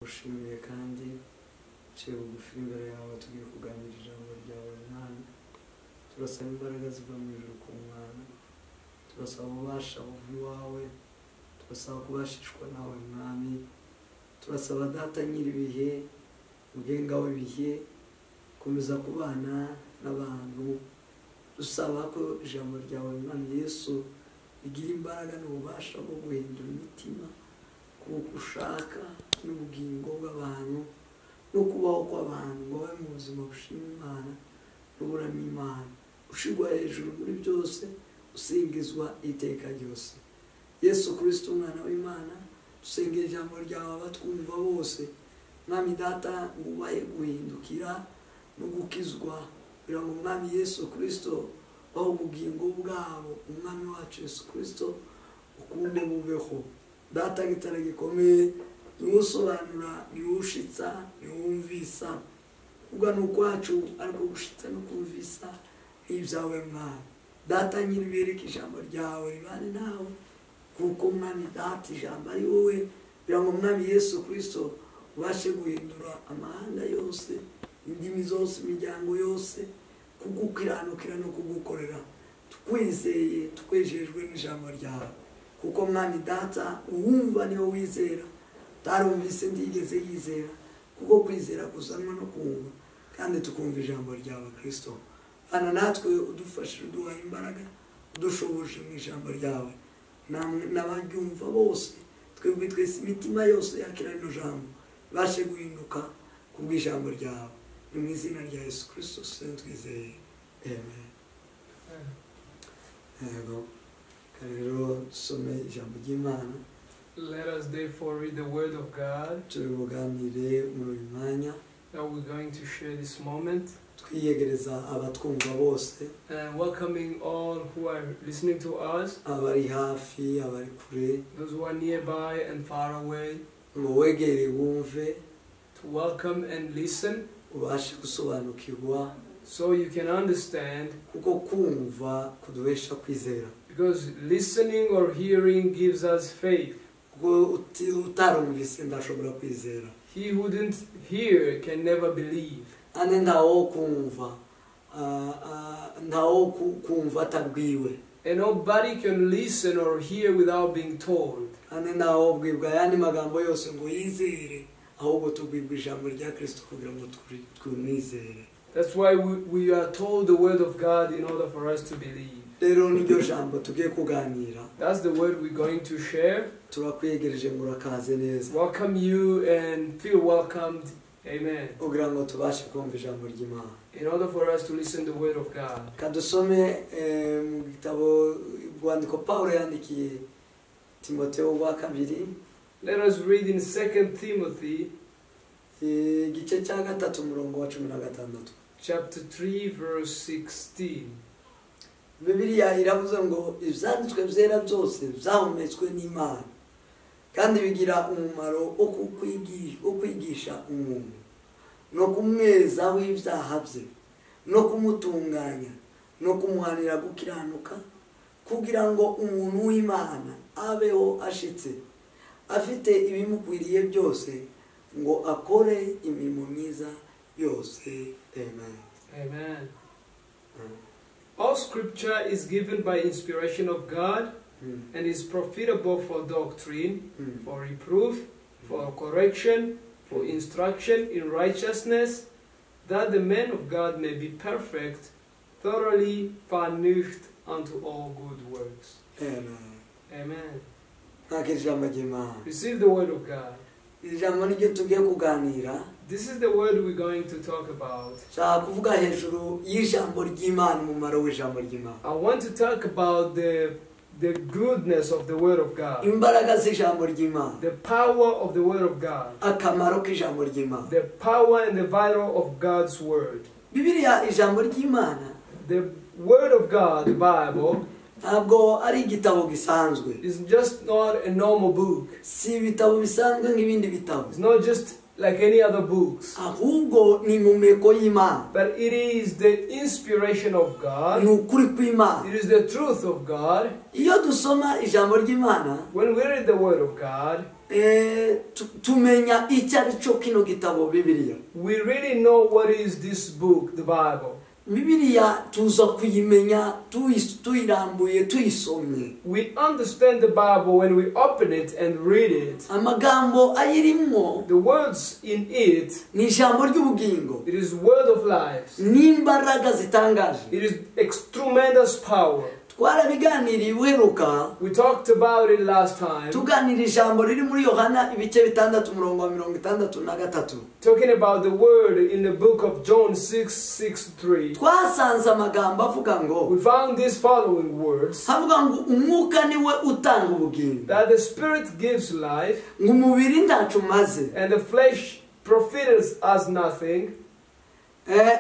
ushimiye kandi ciye bugufi imbere yawe tugiye kuganira ijambo ryawe Mana. Turasaba imbaraga ziva mu ijuru ku Mwana, turasaba ububasha buva iwawe, turasaba kubashishwa nawe Mwami, turasaba Data nyir'ibihe, mugenga w'ibihe, komeza kubana n'abantu, dusaba ko ijambo ryawe Mwami Yesu rigira imbaraga n'ububasha bwo guhindura imitima, kuko ushaka n'ubugingo bw'abantu no kubaho kw'abantu ngo babe mu buzima bushima Imana n'uburamya Imana, ushirwa hejuru muri byose, usingizwa iteka ryose. Yesu Kristo umwana w'Imana, dusengera ijambo ryawe abatwumva bose Mwami Data ngo ubahe guhindukira no gukizwa, kugira ngo Mwami Yesu Kristo baho ubugingo bwabo Umwami wacu Yesu Kristo ukunde bubeho. Data gitara gikomeye niwusobanura, niwushitsa, niwumvisa, ugana ukwacu ariko gushitsa no kumvisa ibyawe Mwana. Data nyir'ibireka ijambo ryawe ribane nawe, kuko Mwami Data ijambo ari wowe, kugira ngo Mwami Yesu Kristo ubashe guhindura amahanga yose, indimi zose, imiryango yose, kugukiranukira no kugukorera, tukwizeye tukwejejwe n'ijambo ryawe, kuko Mwami Data uwumva niwo wizera, utarumvise ndigeze yizera, kuko kwizera kuzanwa no kumva, kandi tukumva ijambo ryawe Kristo. Bana natwe udufashije, uduha imbaraga, udushoboje mu ijambo ryawe, n'abaryumva bose, twebwe twese imitima yose yakira rino jambo bashe guhinduka kubw'ijambo ryawe, ni mu izina rya Yesu Kristo twizeye, amen. Yego, rero dusome ijambo ry'Imana. Let us therefore read the word of God. Tubuganire muri uyu mwanya. Now we're going to share this moment. Twiyegereza abatwumva bose. And welcoming all who are listening to us. Abari hafi, abari kure. Those who are nearby and far away. Ngo wegere wumve. To welcome and listen. Ubashe gusobanukirwa. So you can understand. Kuko kumva kuduhesha kwizera. Because listening or hearing gives us faith. Utarumvise ndashobora kwizera. He who didn't hear can never believe. Ane ndaho kumva, ndaho kumva atabwiwe. And nobody can listen or hear without being told. Ane ndaho bwibwa yani magambo yose ngo yizere, ahubwo tubwibwa ijambo rya Kristo kugira ngo twumwizere. That's why we are told the word of God in order for us to believe. Rero niryo jambo tugiye kuganira. That's the word we're going to share. Turakwegereje ngo urakaze neza. Welcome you and feel welcomed. Amen. Kugira ngo tubashe kumva ijambo ry'Imana. In order for us to listen the word of God. Kadusome mu gitabo rwandiko Paulo yandikiye Timotheo wa kabiri. Let us read in 2 Timothy igice cya gatatu umurongo wa 16. chapter 3 verse 16. Bibiliya iravuze ngo ivyanditswe vyera byose vyahumetswe n'Imana, kandi bigira umumaro wo kwigisha umuntu no kumweza w'ivyaha bye no kumutunganya no kumuhanira gukiranuka, kugira ngo umuntu w'Imana abeho ashitse, afite ibimukwiriye byose, ngo akore imirimo myiza yose. Amen. Amen. All scripture is given by inspiration of God and is profitable for doctrine, for reproof, for correction, for instruction in righteousness, that the man of God may be perfect, thoroughly furnished unto all good works. Amen. Amen. Receive the word of God. This is the word we're going to talk about. I want to talk about the goodness of the word of God. The power of the word of God. The power and the value of God's word. The word of God, the Bible, is just not a normal book. It's not just like any other books. But it is the inspiration of God. It is the truth of God. When we read the word of God, tumenya icyo ari cyo kino gitabo Bibiliya. We really know what is this book, the Bible. Bibiliya tuza kuyimenya tuyirambuye tuyisomye. We understand the Bible when we open it and read it. Amagambo ayirimo, The words in it, ni ijambo ry'ubugingo, it is word of life. n'imbaraga zitangaje. It is tremendous power. Twarabiganiriye uheruka, We talked about it last time, tuganira ijambo riri muri Yohana ibice 6:63. talking about the word in the book of John 6:63. Twasanze amagambo avuga ngo, We found these following words: havuga ngo umwuka niwe utanga ubugingo, that the Spirit gives life, ngo umubiri ntacyo umaze. and the flesh profits us nothing.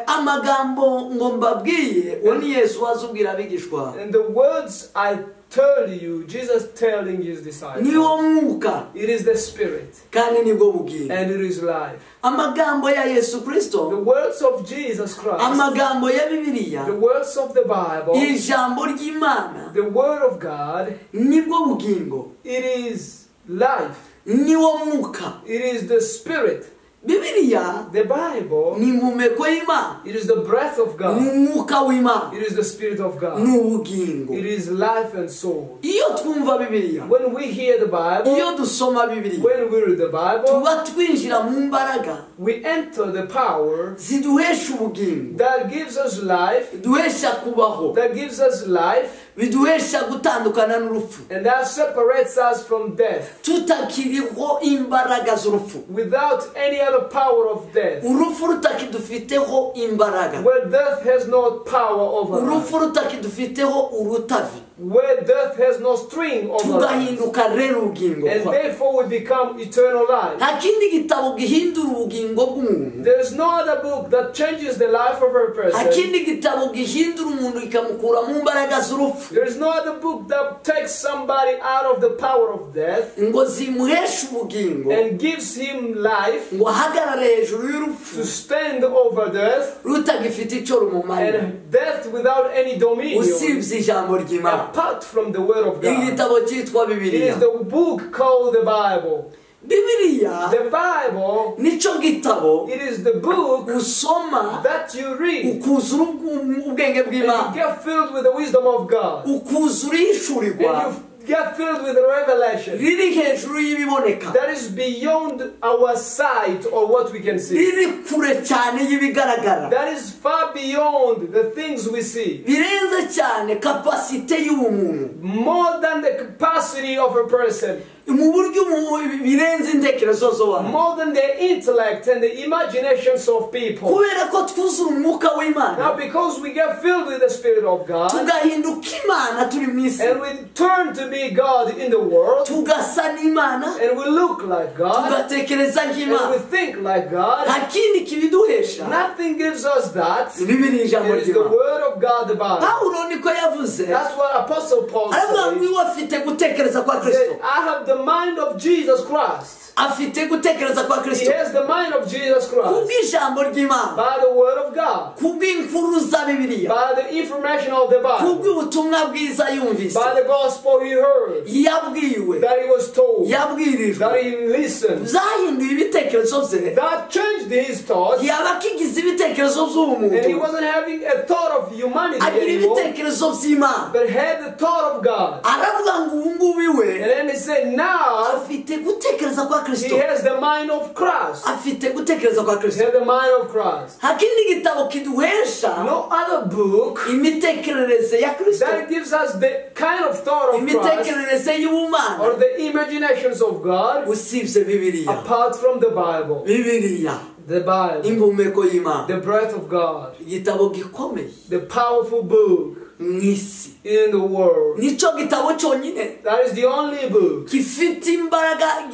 Amagambo ngo mbabwiye, uwo ni Yesu wazubwira abigishwa, And the words I tell you, Jesus telling his disciples, niwo mwuka it is the Spirit kandi nibwo bugingo. and it is life. Amagambo ya Yesu The Kristo, words of Jesus Christ, amagambo ya Bibiliya, the words of the Bible, ijambo ry'Imana, the Word of God, nibwo bugingo, it is life. niwo mwuka. It is the Spirit. Bibiliya The Bible, ni impumeko y'Imana, it is the breath of ni God. umwuka w'Imana, It is the Spirit of ni God. ubugingo. It is life and soul. Iyo twumva Bibiliya, When we hear the Bible, iyo dusoma Bibiliya, when we read the Bible, tuba twinjira mu mbaraga we enter the power ziduhesha ubugingo, that gives us life, biduhesha kubaho, that gives us life, biduhesha gutandukana n'urupfu, and that separates us from death. tutakiriho imbaraga z'urupfu, Without any other power of death, urupfu rutakidufiteho imbaraga, where death has no power over us, urupfu rutakidufiteho urutavi, where death has no string over us, tugahinduka rero ubugingo. and therefore we become eternal life. Nta kindi gitabo gihindura ubugingo bw'umuntu, There is no other book that changes the life of a nta person. kindi gitabo gihindura umuntu kikamukura mu mbaraga z'urupfu There is no other book that takes somebody out of the power of death ngo zimuheshe ubugingo, and gives him life ngo ahagarare hejuru y'urupfu to stand over death, rutagifite icyo rumumarira, and death without any dominion, usibye ijambo ry'Imana. apart from the word of God. Igitabo cyitwa It Bibiliya. is the book called the Bible. Bibiliya The Bible, nicyo gitabo it is the book usoma that you read ukuzura ubwenge and you bw'Imana, get filled with the wisdom of God, ukuzura ihishurirwa and you get filled with the revelation riri hejuru y'ibiboneka, that is beyond our sight or what we can see, riri kure cyane y'ibigaragara, that is far beyond the things we see, birenze cyane kapasite y'umuntu, more than the capacity of a person, mu buryo birenze intekerezo z'abantu, more than the intellect and the imaginations of people. kubera ko twuzura umwuka w'Imana, Now because we get filled with the Spirit of God tugahinduka Imana turi mu isi, and we turn to be God in the world, tugasa n'Imana, and we look like God, tugatekereza and we nk'Imana, think like God, nta kindi kibiduhesha, nothing gives us that. Bibiri ijambo It is the ry'Imana. Word of God, the Bible. Pawulo niko yavuze, That's what Apostle Paul aravuga ngo said. iwe afite gutekereza kwa He Kristo, said, I have the mind of Jesus Christ. afite gutekereza kwa He Kristo has the mind of Jesus Christ kubw'ijambo ry'Imana, by the Word of God, kubw'inkuru za Bibiliya, by the information of the Bible, kubw'ubutumwa bwiza yumvise, by the gospel he heard, yabwiwe, that he was told, yabwirijwe, that he listened, zahinduye ibitekerezo bye, that changed his thoughts, yaba akigize ibitekerezo and he by'umuntu, wasn't having a thought of humanity agira anymore, ibitekerezo by'Imana, but had the thought of God. aravuga ngo ubu ngubu iwe And then he said, now afite gutekereza kwa he Kristo, has the mind of Christ. afite gutekereza kwa He Kristo. has the mind of Christ. Nta kindi gitabo kiduhesha No other book imitekerereze ya Kristo, that gives us the kind of thought of Christ imitekerereze y'ubumana, or the imaginations of God usibye Bibiliya. apart from the Bible. Bibiliya The Bible, impumeko y'Imana, the breath of God, igitabo gikomeye the powerful book mu isi, in the world. nicyo gitabo cyonyine That is the only book gifite imbaraga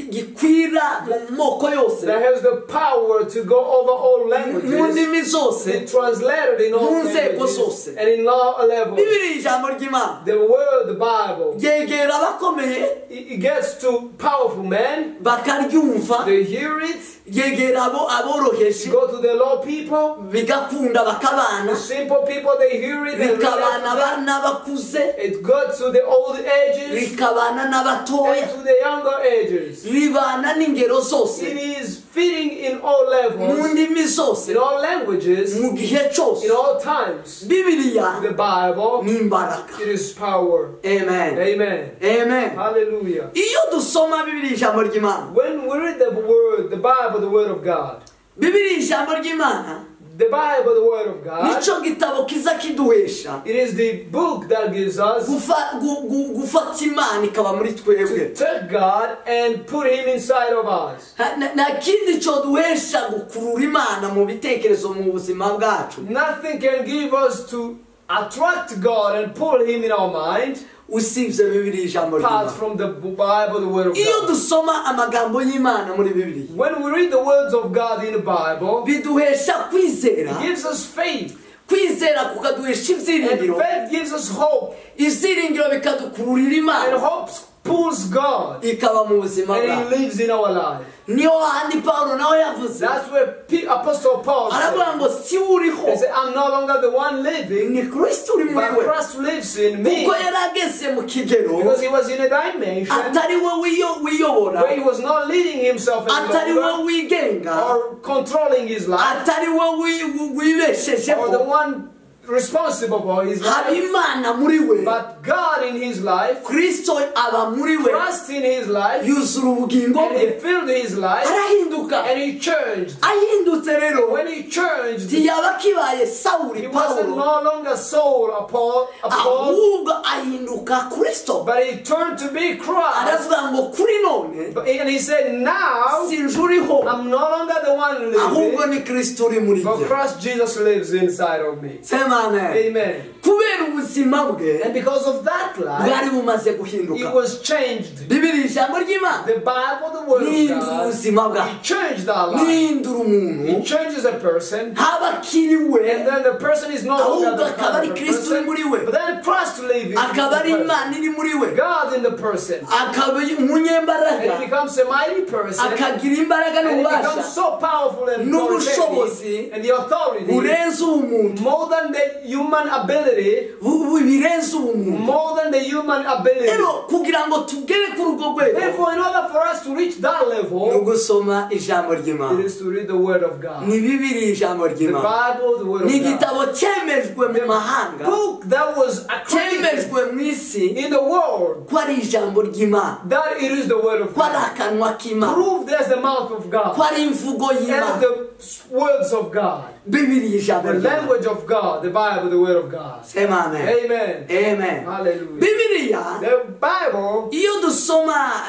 gikwira mu moko yose, that has the power to go over all mu languages, ndimi zose, and translated in all mu nzego languages zose. and in all levels. Bibiliya ijambo ry'Imana The word, the Bible, ryegera abakomeye it gets to powerful men, bakaryumva, they hear it, ryegera aboroheje go to the low people, bigakunda bakabana, the simple people, they hear it and rikabana n'abakuze, it goes to the old ages rikabana and n'abatoya, to the younger ages. ribana n'ingero zose, It is fitting in all mu levels, ndimi zose, in all languages, mu gihe cyose. in all times. Bibiliya The Bible, ni imbaraga. it is power. Amen. Amen. Amen. Hallelujah. Iyo dusoma Bibiliya ijambo ry'Imana, When we read the word, the Bible, the word of God, Bibiliya ijambo ry'Imana the Bible, the word of God, nico gitabo kiza kiduhesha it is the book that gives us gufata Imana ikaba muri twebwe. to take God and put Him inside of us. Nta kindi cyo duhesha gukurura Imana mu bitekerezo mu buzima bwacu Nothing can give us to attract God and pull Him in our mind usibye Bibiliya ijambo apart ry'Imana. from the Bible, the word of Iyo God. dusoma amagambo y'Imana muri Bibiliya When we read the words of God in the Bible, biduhesha kwizera, it gives us faith, kwizera kukaduhesha and ibyiringiro, faith gives us hope, ibyiringiro bikadukururira and Imana hope pulls God, ikaba mu buzima and He bwacu. lives in our life. Niyo handi Pawulo nawe yavuze, That's where Apostle Paul aravuga said, ngo si uriho, he said, I'm no longer the one living, ni Kristo uri muri but we, Christ lives in me. kuko yari ageze mu kigero Because he was in a dimension atari we wiyobora, where he was not leading himself any atari longer, we wigenga, or controlling his life, atari we or the wibeshejeho, one responsible for his haba life, Imana muri we, but God in his life, Kristo aba muri we, Christ in his life, yuzura ubugingo and he bwe, filled his life, arahinduka. and he changed. Ahindutse rero When he changed, he ntiyaba kibaye Sawuli wasn't Pawulo, no longer Saul, Paul, ahubwo ahinduka Kristo. but he turned to be Christ. Aravuga ngo kuri none And he said, now sinje uriho, I'm no longer the one ahubwo living, ni Kristo uri muri but jye. Christ Jesus lives inside of me. Sema amen. Amen. Kubera ubuzima bwe And because of that life, bwari bumaze he guhinduka. was changed. Bibiliya ijambo ry'Imana The Bible, the Word of nihindura God, ubuzima bwawe, he changed our life. nihindura umuntu, He changes a person, haba akiri we, and then the person is no longer ahubwo the akaba ari kind of Kristo uri person, muri we, but then Christ lives in akaba ari the person. Imana iri muri we, God in the person. akaba And he umunyembaraga, becomes a mighty person, akagira imbaraga and he becomes n'ububasha so powerful and n'ubushobozi authoritative, and the authority burenze ubumuntu, more than the human ability, birenze ubumuntu. more than the human ability. Rero kugira ngo tugere kuri urwo rwego Therefore, in order for us to reach that ni level, ugusoma ijambo it ry'Imana. is to read the Word of God. Ni Bibiliya ijambo The ry'Imana, Bible, the Word ni of God. igitabo cyemejwe mu mahanga, Book that was accredited cyemejwe mu isi in the world ko ari ijambo ry'Imana, that it is the Word of ko ari God. akanwa k'Imana, Proved as the mouth of ko God, ari imvugo as y'Imana. the words of God, Bibiliya ijambo the ry'Imana. language of God, the Bible, the Word of God. Sema amen. Amen. Amen. Hallelujah. Bibiliya The Bible, iyo dusoma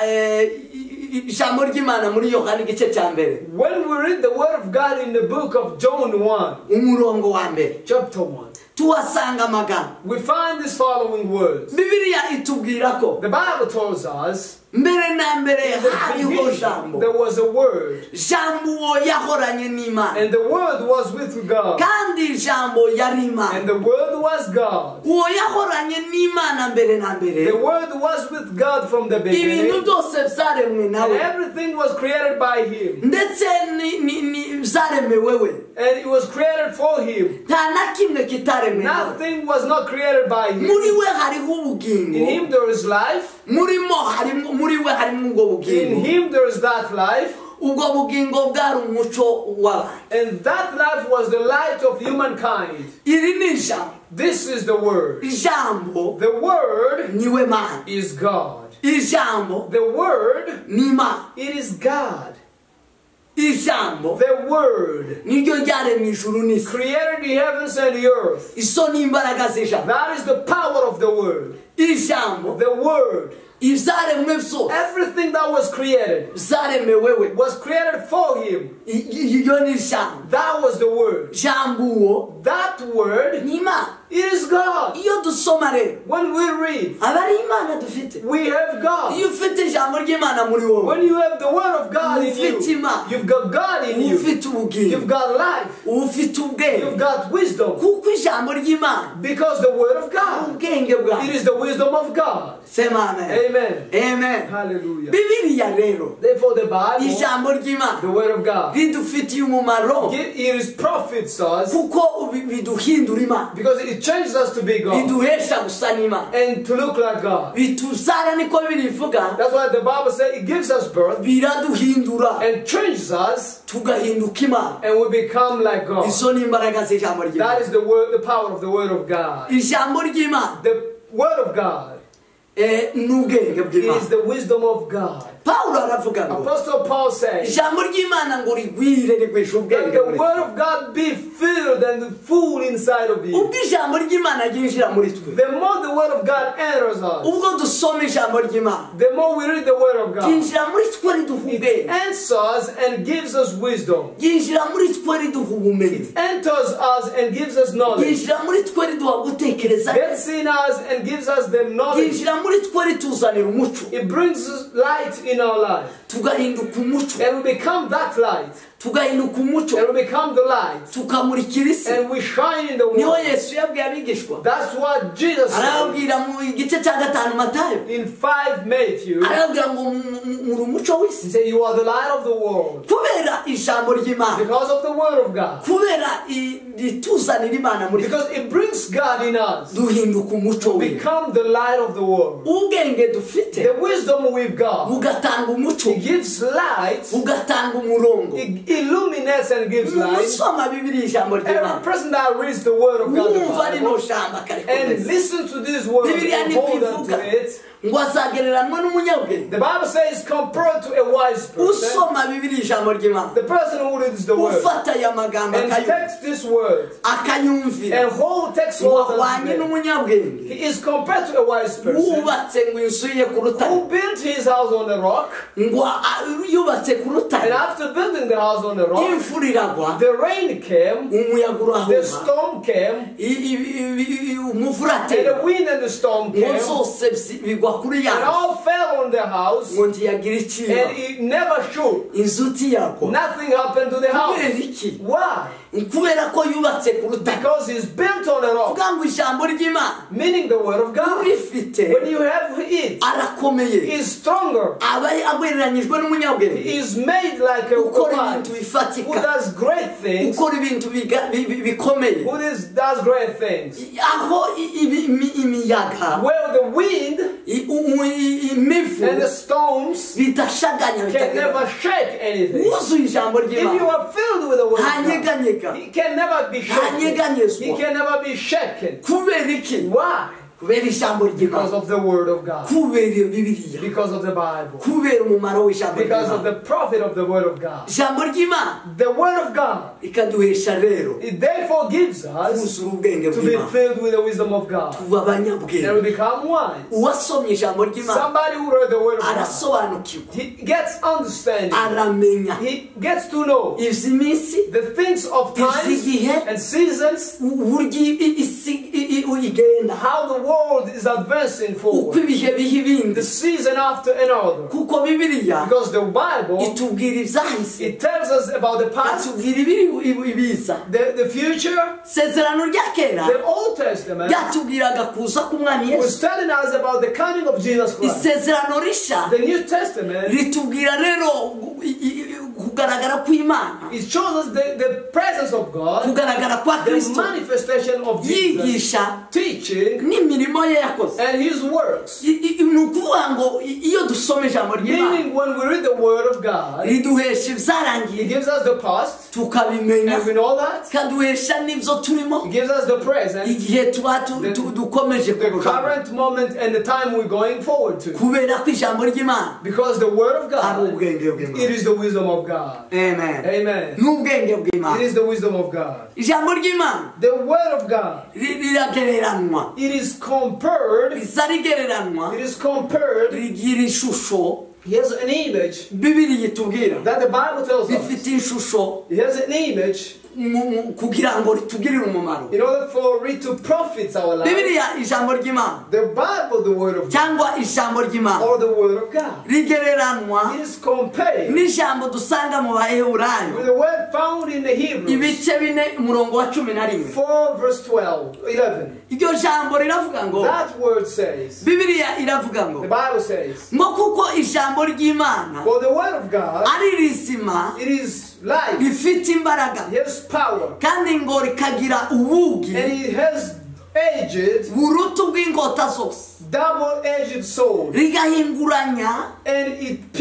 ijambo ry'Imana muri Yohana igice cya mbere when we read the Word of God in the book of John 1, umurongo wa mbere chapter 1, tuhasanga amagambo. we find these following words. Bibiliya itubwira ko The Bible tells us, mbere na mbere in the hariho beginning, jambo, there was a Word, jambo uwo yahoranye n'Imana, and the Word was with God, kandi jambo yari and Imana. the Word was God. Uwo yahoranye n'Imana mbere na mbere, The Word was with God from the ibintu beginning, byose byaremwe and nawe, everything was created by Him, ndetse byaremewe we, and it was created for Him. nta na kimwe kitaremewe nawe. Nothing was not created by Him. Muri we hariho In ubugingo, Him there is life, muri we harimo ubwo in bugingo. Him there is that life, Ubwo bugingo bwari umuco w'abantu. and that life was the light of humankind. Iri ni ijambo. This is the Word. Ijambo The Word niwe Mana. is God. Ijambo The Word, ni Imana. it is God. Ijambo The Word niryo ryaremye ijuru n'isi. created the heavens and the earth. Izo ni imbaraga z'ijambo. That is the power of the Word. Ijambo The Word, ibyaremwe byose everything that was created byaremewe we. was created for Him. Iyo ni ijambo. That was the Word. Jambo uwo That Word, ni Imana. it is God. Iyo dusoma rero When we read, aba ari Imana dufite. we have God. Iyo ufite ijambo ry'Imana muri wowe, When you have the Word of God in you, Ufite Imana. you've got God in you. ufite ubugingo You've got life. ufite ubwenge You've got wisdom. kuko ijambo ry'Imana Because the word of God. ubwenge bwawe It is the wisdom of God. sema amen Amen. amen Hallelujah. Bibiliya rero Therefore the Bible, ijambo ry'Imana the word of God, ridufitiye umumaro it is profits us kuko biduhindura Imana because it changes us to be God biduhesha gusa n'Imana and to look like God. bituzara niko birivuga That's why the Bible says it gives us birth biraduhindura and changes us tugahinduka Imana and we become like God. izo ni imbaraga z'ijambo That ry'Imana is the word, the power of the word of God. ijambo ry'Imana The word of God n'ubwenge bw'Imana is the wisdom of God. Pawulo aravuga ngo Apostle Paul says ijambo ry'Imana ngo rigwire rigwishe that ubwenge the word of God be filled and full inside of you. ubwo ijambo ry'Imana ryinjira muri twe The more the word of God enters us, ubwo dusoma ijambo ry'Imana the more we read the word of God, ryinjira muri twe riduha it ubwenge answers and gives us wisdom. ryinjira muri twe riduha ubumenyi It enters us and gives us knowledge. ryinjira muri twe riduha gutekereza Gets in us and gives us the knowledge. ryinjira muri twe rituzanira umuco It brings us light in our life. tugahinduka umuco And we become that light. tugahinduka umuco And we become the light. tukamurikira isi And we shine in the niho world. Yesu yabwiye abigishwa That's what Jesus said arababwira mu gice cya gatanu Matayo in 5 Matthew. arababwira ngo muri umuco He w'isi said, you are the light of the world. kubera ijambo ry'Imana Because of the word of God. kubera rituzanira Imana muri Because it brings God in us. duhinduka umuco we Become the light of the world. ubwenge dufite The wisdom we've got. bugatanga umuco It gives light. bugatanga umurongo It illuminates and gives light. usoma Bibiliya ijambo Every ry'Imana person that reads the word of God, the wumva rino Bible, jambo and akarikomeza listen to this word Bibiliya and hold on ntibivuga to it. ngo azagereranwa n'umunyabwenge The Bible says compared to a wise person, usoma Bibiliya ijambo ry'Imana the person who reads the word ufata aya magambo and takes this word akayumvira and takes hold of wahwanye it. n'umunyabwenge He is compared to a wise person wubatse ngo inzu ye ku rutare who built his house on a rock, ngo yubatse ku and rutare after building the house on a rock, imvura iragwa the rain came, umuyaga the urahuha storm came, umuvura and the atera wind and the storm ngo came, zose bigwa kuri ya and nzu all fell on the house, ngo ntiyagira and ikiba it never shook. inzu ntiyagwa Nothing happened to the kubera house. iki Why? kubera ko yubatse ku rutare Because it's built on a rock, kuvuga ngo ijambo ry'Imana meaning the word of God. urifite When you have it, arakomeye is stronger. aba agwereranyijwe n'umunyabwenge He is made like a ukora wise, ibintu who bifatika does great things, ukora ibintu bikomeye who does great things. aho imiyaga Where the wind imivu and the storms bidashaganya can never shake anything. wuzuye ijambo If you ry'Imana are filled with the word of God, ntanyeganyega he can never be shaken. He ntanyeganyezwa can never be shaken. kubera iki Why? kubera ijambo Because ry'Imana of the word of God. kubera Bibiliya Because of the Bible. kubera umumaro w'ijambo Because of ry'Imana the profit of the word of God. ijambo ry'Imana The word of God, ikaduhesha rero it therefore gives us kuzura ubwenge to be bw'Imana filled with the wisdom of God. tuba And we abanyabwenge become wise. uwasomye ijambo ry'Imana Somebody who read the word of God, arasobanukirwa he gets understanding. aramenya He gets to know izi minsi the things of times igihe and seasons, uburyo isi igenda how the world is advancing uko forward, ibihe biha ibindi the season after another. kuko Bibiliya Because the Bible, itubwira ibyahise it tells us about the past, atubwira ibiri ibiza the future. isezerano rya kera The Old Testament ryatubwiraga kuza k'umwami was Yesu telling us about the coming of Jesus Christ. isezerano rishya The New Testament, ritubwira rero kugaragara kw'Imana it shows us the presence of God, kugaragara kwa the Kristo manifestation of Jesus, yigisha teaching, n'imirimo ye yakoze and His works. ni ukuvuga ngo iyo dusoma ijambo ry'Imana Meaning, when we read the Word of God, riduhesha it ibyarangiye gives us the past, tukabimenya and we know that. ikaduhesha n'ibyo turimo It gives us the present, igihe tuba dukomeje the kurugamba current moment, and the time we're going forward to. kubera ko ijambo ry'Imana Because the Word of ari God, ubwenge it bw'Imana is the wisdom of God. amen Amen. n'ubwenge It bw'Imana is the wisdom of God. ijambo ry'Imana The Word of God, riragereranwa it is compared, riza rigereranwa it is compared. rigira ishusho Here's an image Bibiliya itubwira that the Bible tells us. rifite ishusho Here's an image kugira ngo ritugirire umumaro. In order for it to profit our life, Bibiliya ijambo ry'Imana the Bible, the Word of God, cyangwa ijambo ry'Imana or the Word of God, rigereranwa is compared n'ijambo dusanga mu Baheburayo with the word found in the Hebrews ibice 4 umurongo wa 11. 4 verse 11. Iryo jambo riravuga ngo, That word says, Bibiliya iravuga ngo, the Bible says, ngo kuko ijambo ry'Imana for the Word of God, ari rizima it is life, rifite imbaraga it has power, kandi ngo rikagira ubugi and it has edged, burutu bw'inkota zose, double-edged sword, rigahinguranya and it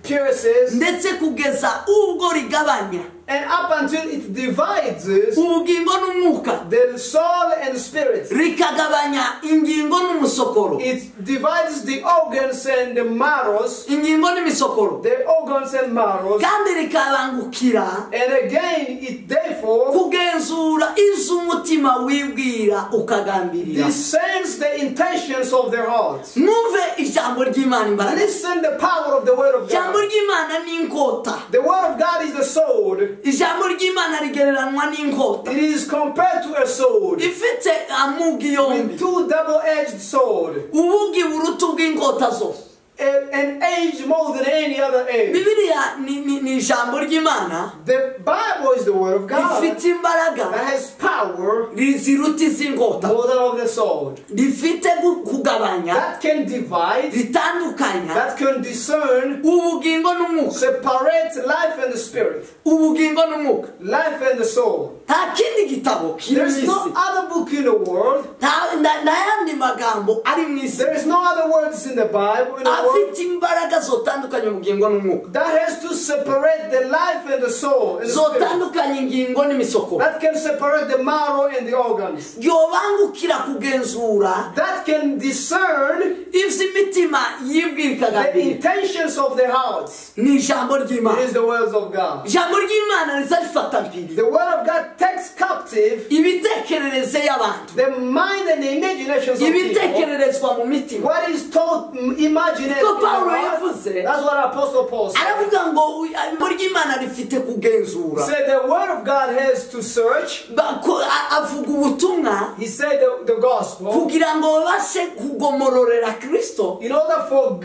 pierces ndetse kugeza ubwo rigabanya and up until it divides ubugingo n'umwuka, the soul and the spirit. rikagabanya ingingo n'umusokoro, It divides the organs and the marrows, ingingo n'imisokoro, the organs and marrows, kandi rikabangukira and again it therefore kugenzura iz'umutima wibwira ukagambirira. discerns the intentions of their hearts. Mwumve ijambo ry'Imana imbaraga. Listen the power of the Word of Ijambo God. ry'Imana ni inkota. The Word of God is the sword. Ijambo ry'Imana rigereranwa n'inkota It is compared to a sword, ifite amugi yombi, with two double-edged swords, ubugi burutu bw'inkota zose. an edge more than any other edge. Bibiliya ni ijambo ry'Imana The Bible is the Word of God rifite imbaraga that has power ziruta iz'inkota, more than of the sword, rifite kugabanya, that can divide, ritandukanya that can discern, ubugingo n'umwuka, separate life and the spirit, ubugingo n'umwuka. life and the soul. Nta kindi gitabo kiri There's mu no isi, other book in the world. nta yandi magambo ari mu isi There is no other words in the Bible, in the world, afite imbaraga zotandukanya ubugingo n'umwuka, that has to separate the life and the soul and the spirit, zotandukanya ingingo n'imisokoro, that can separate the marrow and the organs, ryobangukira kugenzura that can discern ivy'imitima yibwira the ikagambirira. intentions of their hearts. Ni ijambo It ry'Imana. is the words of God. Ijambo ry'Imana riza rifata mpiri The word of God takes captive ibitekerereze y'abantu, the mind and the imaginations of people. ibitekererezwa mu mitima. What is taught imaginary. Ko Pawulo yavuze, That's what Apostle Paul said. aravuga ngo ijambo ry'Imana rifite kugenzura. He said the word of God has to search. Avuga ubutumwa He said the gospel. kugira ngo babashe kugomororera Kristo In order for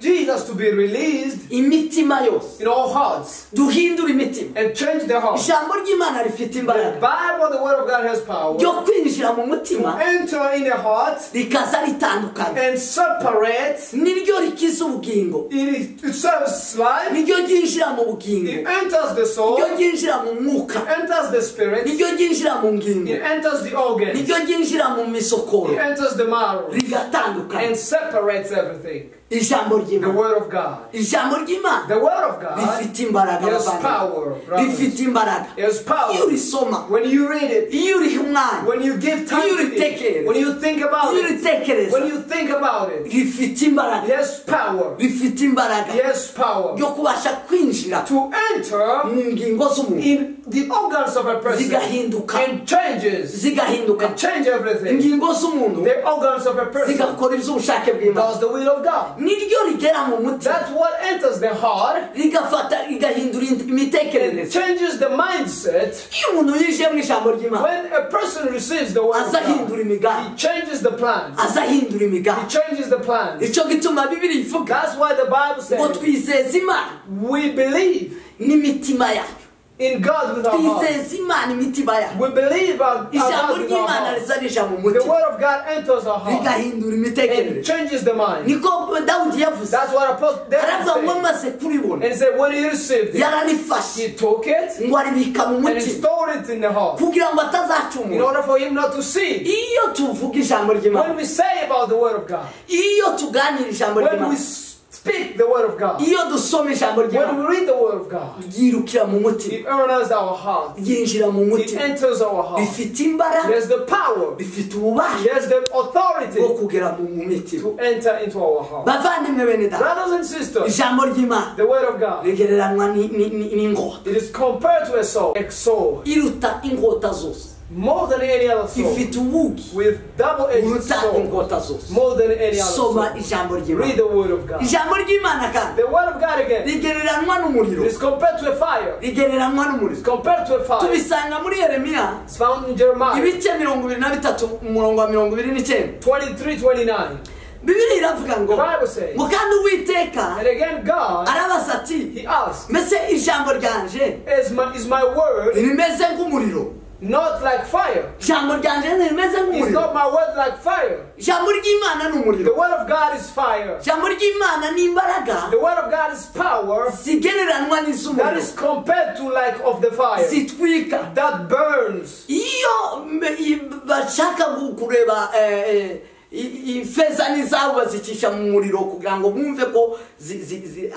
Jesus to be released imitima yose, in all hearts duhindura imitima. and change their hearts. Ijambo ry'Imana rifite The imbaraga Bible, the word of God has power ryo kwinjira mu to mutima enter in the heart rikaza ritandukanye, and separate. niryo rikiza ubugingo, It serves life. niryo ryinjira mu bugingo, It enters the soul. niryo ryinjira mu mwuka, It enters the spirit. niryo ryinjira mu ngingo, It enters the organs. niryo ryinjira mu misokoro, It enters the marrow rigatandukanye. and separates everything. Ijambo The ry'Imana, word of God. ijambo ry'Imana The word of God rifite imbaraga, has bavandimwe. power. brothers. Rifite imbaraga. It has Iyo power. urisoma, When you read it, iyo uriha umwanya, when you give time You to take it, it. when you think about iyo it, uritekereza, when you think about it, rifite imbaraga, it has power. rifite imbaraga It has power yo kubasha kwinjira to enter mu ngingo z'umuntu, in the organs of a person zigahinduka, and changes zigahinduka and change everything. ingingo z'umuntu The organs of a person zigakora iby'ubushake bw'Imana. does the will of God. Niryo rigera mu mutima That's what enters the heart rigafata rigahindura and imitekerereze. changes the mindset. Iyo umuntu yinjiye mu ijambo ry'Imana When a person receives the word of aza God, ahindura imigambi, he changes the plans. aza ahindura He imigambi. changes the plans. Icyo gituma Bibiliya ivuga That's why the Bible ngo says twizeze Imana we believe n'imitima yacu, in God with our heart. twizeze Imana imitima yacu. We believe our Ijambo God with our ry'Imana heart. riza rija mu The mutima word of God enters our heart rigahindura and imitekerereze. changes the mind. Niko Dawudi yavuze, That's what Apostle David aravuga ngo said. maze kuribona And he said when he received it, yararifashe he took it ngo aribika mu and he mutima stored it in the heart kugira ngo in atazacumura. order for him not to sin. Iyo tuvuga ijambo When ry'Imana, we say about the word of God, iyo tuganira ijambo when we ry'Imana, speak the word of God, iyo dusoma ijambo when ry'Imana, we read the word of God, ryirukira mu mutima, it enters our heart. ryinjira mu It mutima, enters our heart. rifite imbaraga, It has the power. rifite It ububasha has the bwo authority kugera mu mitima. to enter into our heart. Bavandimwe bene data, Brothers and sisters, ijambo ry'Imana the word of God, rigereranwa n'ingota it is compared to a sword, iruta ingota zose. more than any other sword, ifite ubugi with double-edged uruta sword, inkota zose. more than any other Soma sword. ijambo Read ry'Imana. the word of God. Ijambo ry'Imana kandi The word of God again rigereranwa n'umuriro. is compared to a fire. Rigereranwa It's n'umuriro. compared to a fire. Tubisanga muri Yeremiya It's found in Jeremiah ibice 23 umurongo wa 29. 23:29. Bibiliya iravuga The ngo Bible says, ngo kandi Uwiteka and again God, arabaza ati He asked, mbese ijambo ryanje is my word rimeze nk'umuriro? not like fire? Ijambo ryanje ntirimeze Is nk'umuriro. not my word like fire? Ijambo ry'Imana ni The umuriro. word of God is fire. Ijambo ry'Imana ni imbaraga The word of God is power zigereranwa that n'iz'umuriro, is compared to like of the fire zitwika. that burns. Iyo bashaka kureba ifeza n'izahabu bazicisha mu muriro kugira ngo bumve ko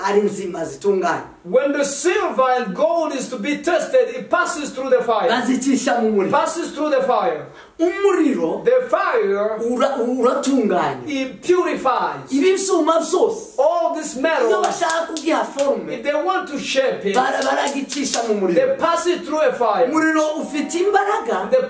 ari nzima zitunganye. When the silver and gold is to be tested, it passes through the fire. Bazicisha mu muriro. Passes through the fire. Umuriro The fire, uratunganye. it purifies. Ibisuma byose All this iyo metal, bashaka kugiha forume if they want to shape it, baragicisha mu muriro. they pass it through a fire. Umuriro ufite imbaraga. The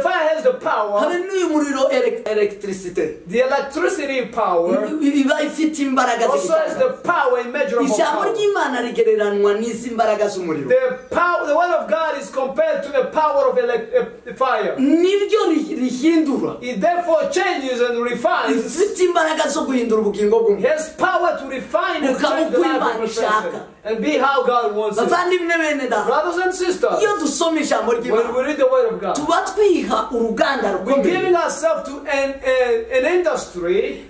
fire has the power. Habe n'uyu muriro electricity The electricity power iba ifite imbaraga also has the power, immeasurable ijambo power. ry'Imana rigereranwa n'izi mbaraga z'umuriro. The word of God is compared to the power of fire. Niryo rihindura. It therefore changes and refines. Ifite imbaraga zo guhindura ubugingo It bw'umuntu. has power to refine and Ukaba change the uko life Imana of a person ishaka. and be how God wants it. Bavandimwe bene data, Brothers and sisters, iyo dusoma ijambo when ry'Imana we read the word of God, tuba twiha uruganda we're rukomeye giving ourselves to an industry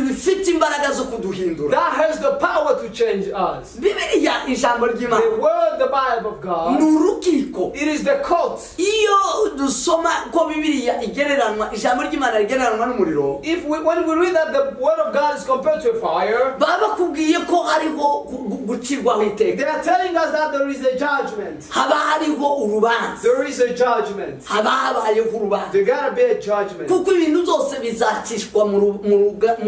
rifite imbaraga zo kuduhindura. that has the power to change us. Bibiliya ijambo The ry'Imana word, the Bible of ni God, urukiko. it is the court. Iyo dusoma ko Bibiliya igereranwa ijambo ry'Imana rigereranwa n'umuriro, When we read that the word of God is compared to a fire, baba bakubwiye ko hariho gucirwaho iteka, they are telling us that there is a judgment. haba hariho urubanza, There is a judgment. haba habayeho urubanza, There gotta be a judgment. kuko ibintu byose bizacishwa mu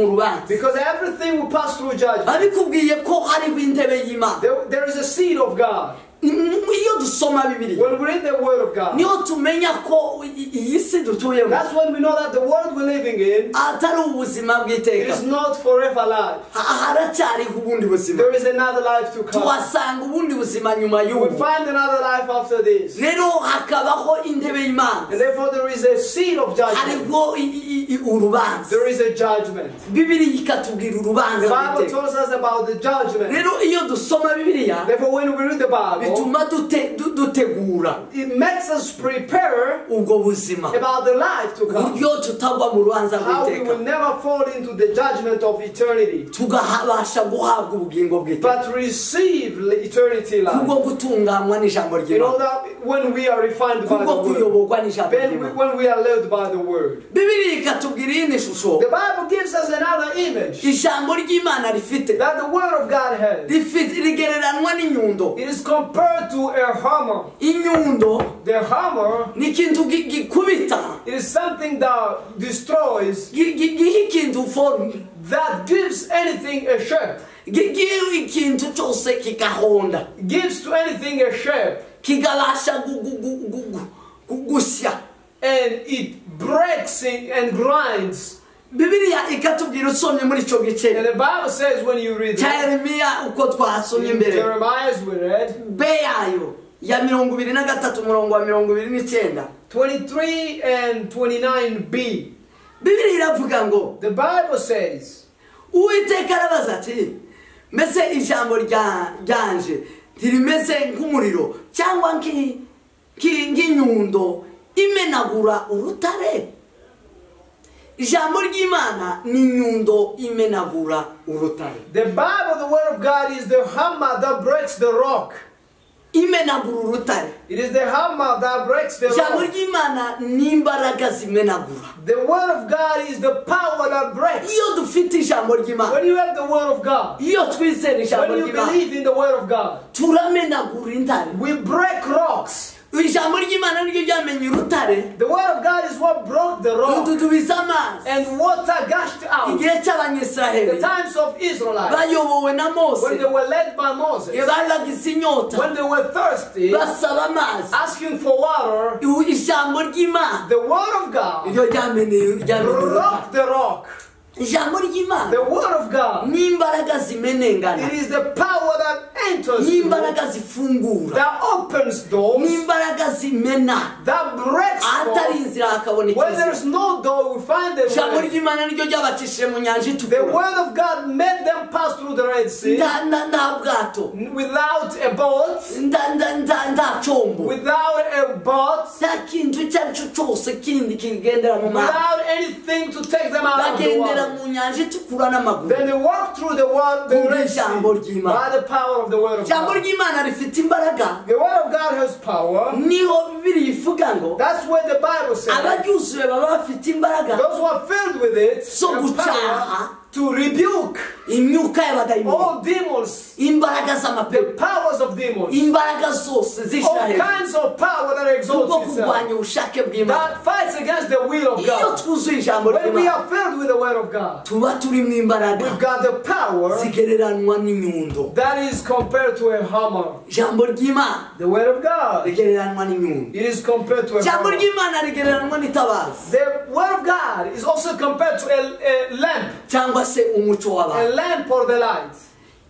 rubanza. Because everything will pass through judgment. Babikubwiye ko hariho intebe y'Imana. There is a seed of God. Iyo dusoma Bibiliya When we read the word of God, niho tumenya ko iyi si dutuyemo that's when we know that the world we're living in atari ubuzima bw'iteka, is not forever life. haracyariho ubundi buzima. There is another life to come. Tuhasanga ubundi buzima nyuma We y'ubu. find another life after this. Rero hakabaho intebe y'Imana, And therefore there is a seed of judgment. hariho urubanza. There is a judgment. Bibiliya ikatubwira The urubanza Bible rw'iteka. tells us about the judgment. Rero iyo dusoma Bibiliya Therefore when we read the Bible, bituma dutegura it makes us prepare ubwo buzima, about the life to come. uburyo tutagwa mu rubanza How we will rw'iteka, never fall into the judgment of eternity, tugabasha guhabwa ubugingo bw'iteka, but receive eternity kubwo life. gutunganywa n'ijambo You know ry'Imana, that when we are refined by kubwo the word, kuyoborwa n'ijambo ry'Imana. when we are led by the word. Bibiliya ikatubwira iyindi shusho The Bible gives us another image ijambo ry'Imana rifite, that the word of God has. rigereranwa n'inyundo. It is compared to a hammer. Inyundo The hammer, ni ikintu gikubita, it is something that destroys, giha ikintu forume, that gives anything a shape. giha ikintu cyose kigahonda, Gives to anything a shape. kigabasha gusya. And it breaks and grinds. Bibiliya ikatubwira usomye muri icyo gice And the Bible says when you read cya it, Yeremiya uko twasomye in imbere, Jeremiah's we read, B yayo ya 23 umurongo wa 29, 23 and 29b. Bibiliya iravuga ngo The Bible says, Uwiteka arabaza ati mbese ijambo ryanje ntirimeze nk'umuriro cyangwa nk'inyundo imenagura urutare? Ijambo ry'Imana ni inyundo imenagura urutare. the Bible, the word of God, is the hammer that breaks the rock. Imenagura urutare. It is the hammer that breaks the Ijambo rock. ry'Imana ni imbaraga zimenagura. The word of God is the power that breaks. Iyo dufite ijambo ry'Imana, When you have the word of God, iyo twizera ijambo when you ry'Imana, believe in the word of God, turamenagura intare. we break rocks. ijambo ry'Imana niryo ryamenye urutare The word of God is what broke the rock rududubiza amazi and water gushed out. igihe The cy'abanyisiraheli times of Israelites, bayobowe na when Mose they were led by Moses, bari bagize inyota when they were thirsty, basaba amazi asking for water, ijambo ry'Imana the word of God niryo ryamenye urutare broke the rock. ijambo ry'Imana The word of God, n'imbaraga zimenengana it is the power that enters through, n'imbaraga zifungura that opens doors, n'imbaraga zimena that breaks ahatari doors. inzira hakaboneka When inzira there's no door, we find the ijambo way. ry'Imana niryo ryabacishije mu nyanja The itukura word of God made them pass through the Red Sea nta bwato without a boat, nta combo without a boat, nta kintu icyo ari cyo cyose kindi kigendera mu mazi without anything to take them out of the bagendera water. mu nyanja itukura n'amaguru Then they walk through the water, the Red Sea, ijambo ry'Imana by the power of the word of ijambo God. ry'Imana rifite imbaraga The word of God has power. niho Bibiliya ivuga ngo That's what the Bible says. abaryuzuye baba bafite imbaraga Those who are filled with it zo have gucaha power to rebuke imyuka y'abadayimoni all demons, imbaraga the z'amapepo powers of demons, imbaraga zose all z'Isiraheli kinds of power that kubwo exalts itself, kurwanya ubushake bw'Imana that fights against the will of iyo God. twuzuye ijambo When we ry'Imana are filled with the word of God, tuba turimo imbaraga we've got the power zigereranwa n'inyundo that is compared to a hammer. ijambo ry'Imana The word of God, rigereranwa n'inyundo it is compared to a ijambo hammer. ry'Imana rigereranwa n'itabaza The word of God is also compared to a lamp, cyangwa se umuco a w'abantu lamp or the light.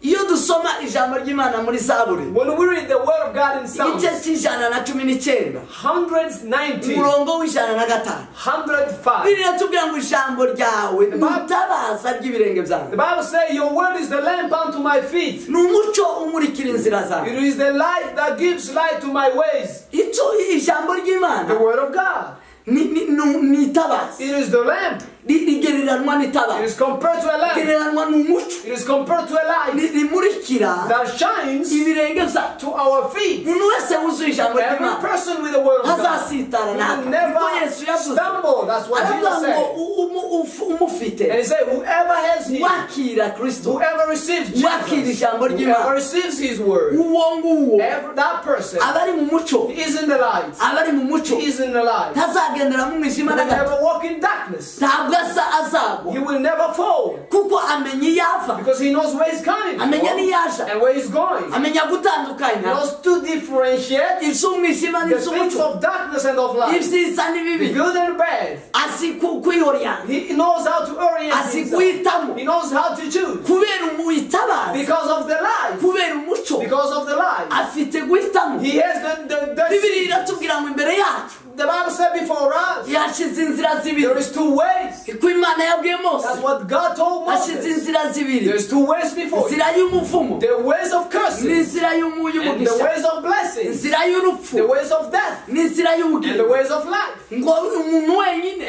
iyo dusoma ijambo ry'Imana muri Zaburi When we read the word of God in Psalms, igice cy'ijana na cumi n'icyenda 119, umurongo w'ijana na gatanu 105, Bibiliya tubwira ngo ijambo ryawe ni itabaza ry'ibirenge byanjye the Bible says, your word is the lamp unto my feet. ni umuco umurikira inzira zanjye It is the light that gives light to my ways. icyo ijambo The ry'Imana word of God. ni itabaza It is the lamp. rigereranwa It n'itabaza is compared to a lamp. rigereranwa n'umuco It is compared to a light rimurikira that shines ibirenge byacu to our feet. umuntu wese wuzuye ijambo Every ry'Imana person with the word of God ntazasitara will ntabwo never niko Yesu yavuze stumble. That's what aravuga Jesus ngo said. umufite And he said, whoever has him, wakira Kristo whoever receives wakira Jesus, ijambo whoever ry'Imana receives his word, uwo nguwo that person aba ari mu muco is in the light. aba ari mu muco He is in the light. ntazagendera mu He mwijima will na gato never walk in darkness. ntabwo azagwa He will never fall kuko amenya iyo ava because he knows where he's coming amenya from n'iyo aja and where he's going. amenya He gutandukanya knows to differentiate iby'umwijima the things n'iby'umuco of darkness and of light, ibyiza the n'ibibi good and bad. azi kwiyoriya He knows how to orient azi himself. guhitamo He knows how to choose kubera umuyitabaza because of the light. kubera umuco Because of the light. afite guhitamo He has the Bibiliya iratubwira ngo imbere yacu The Bible said before us, yashize inzira zibiri there is two ways. ko Imana yabwiye Mose That's what God told hashize Moses. inzira zibiri There's two ways before you. inzira y'umuvumo The ways of cursing n'inzira and the y'umugisha ways of blessings. inzira y'urupfu The ways of death n'inzira and the y'ubugingo ways of life. ngo umuntu wenyine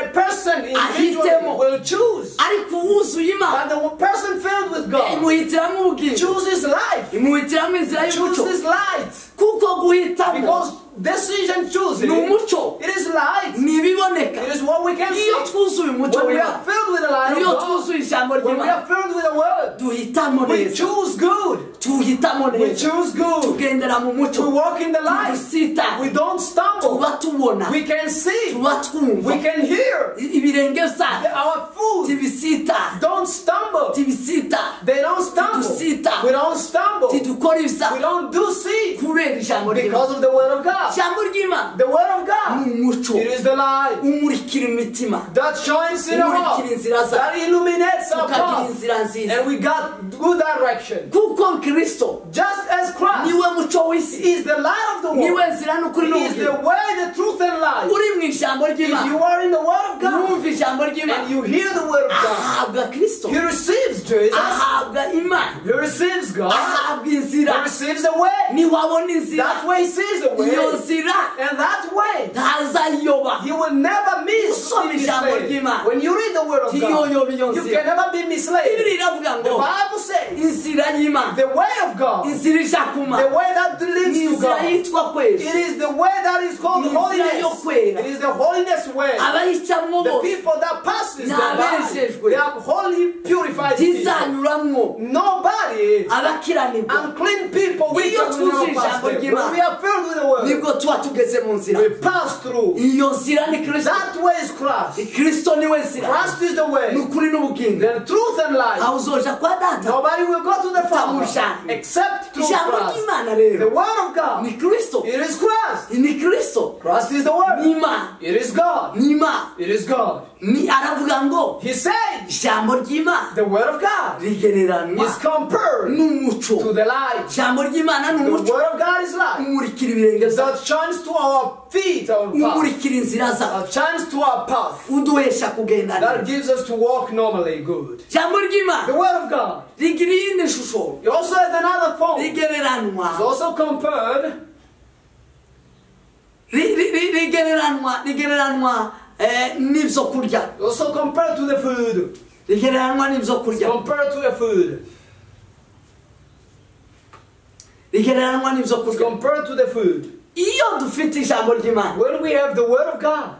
A person individually Ahitemo. will choose. ariko uwuzuye Imana But the person filled with God imuhitiramo ubugingo chooses life. imuhitiramo inzira y'umuco Chooses light. kuko guhitamo Because decision choosing, ni umuco it is light. ni ibiboneka It is what we can iyo see. twuzuye umuco When we w'Imana are filled with the light of iyo God, twuzuye ijambo when we ry'Imana are filled with the word, duhitamo we neza choose good. tuhitamo We neza choose good. tugendera mu muco We walk in the light. tudusita We don't stumble. tuba tubona We can see. tuba twumva We can hear. ibirenge byacu Our food tibisita don't stumble. tibisita They don't stumble. Tidusita. We don't stumble. tidukora We ibisa don't do see kubera ijambo ry'Imana because of the word of God. ijambo ry'Imana The word of ni God. umuco It is the light umurikira imitima that shines in our heart, umurikira inzira zacu that illuminates our tukagira path, inzira nziza and we got good direction. kuko Kristo Just as Christ niwe muco w'isi is the light of the niwe world, nzira n'ukuri He is the n'ubugingo way, the truth, and life. uri mu ijambo If you ry'Imana are in the word of God wumva ijambo and ry'Imana you hear the word of God, ahabwa Kristo he receives Jesus, ahabwa Imana he receives God, ahabwa he inzira receives the way. niwe abona inzira That way he sees the way, iyo nzira and that way ntazayiyoba you will never miss Usome being ijambo misled. ry'Imana. When you read the word of God, ntiyoyoba iyo you nzira can never be misled. Bibiliya iravuga The ngo Bible says inzira y'Imana the way of God, inzira ija ku the Mana way that ni leads to inzira God, yitwa kwitwa kwera. It is the way that is called holiness. It is the holiness way. Abayicamo The bose people that passes their life, n'abejejwe they are holy, purified people. ntizanyuramwo Nobody abakiranirwa. unclean people we Iyo can never twuje pass ijambo them. ry'Imana, When we are filled with the word, nibwo tuba tugeze mu nzira. we pass through. Iyo nzira ni Kristo. That way is Christ. Kristo niwe nzira. Christ is the way, Nukuri n'ubugingo. the truth and life. Awuzoja kwa data. Nobody will go to the Father Tamushaka. except through Ijambo Christ. ry'Imana The rero word of God. ni Kristo. It is Christ. Ni Kristo. Christ is the word. Ni Imana. It is God. Ni Imana. It is God. Ni aravuga ngo He said ijambo ry'Imana the word of God rigereranwa is compared n'umuco. to the light. Ijambo ry'Imana ni The umuco. word of God is light. Umurikira ibirenge byacu. That shines to our feet, our path. Umurikira inzira zacu. That shines to our path. Uduhesha kugenda That neza. gives us to walk normally good. Ijambo The ry'Imana word of God. rigira iyindi shusho. It also has another form. Rigereranwa. It's also compared. Rigereranwa n'ibyo kurya. It's also compared to the food. Rigereranwa n'ibyo kurya. Compared to the food. Rigereranwa n'ibyo kurya. Compared to the food. Iyo dufite ijambo ry'Imana When we have the word of God,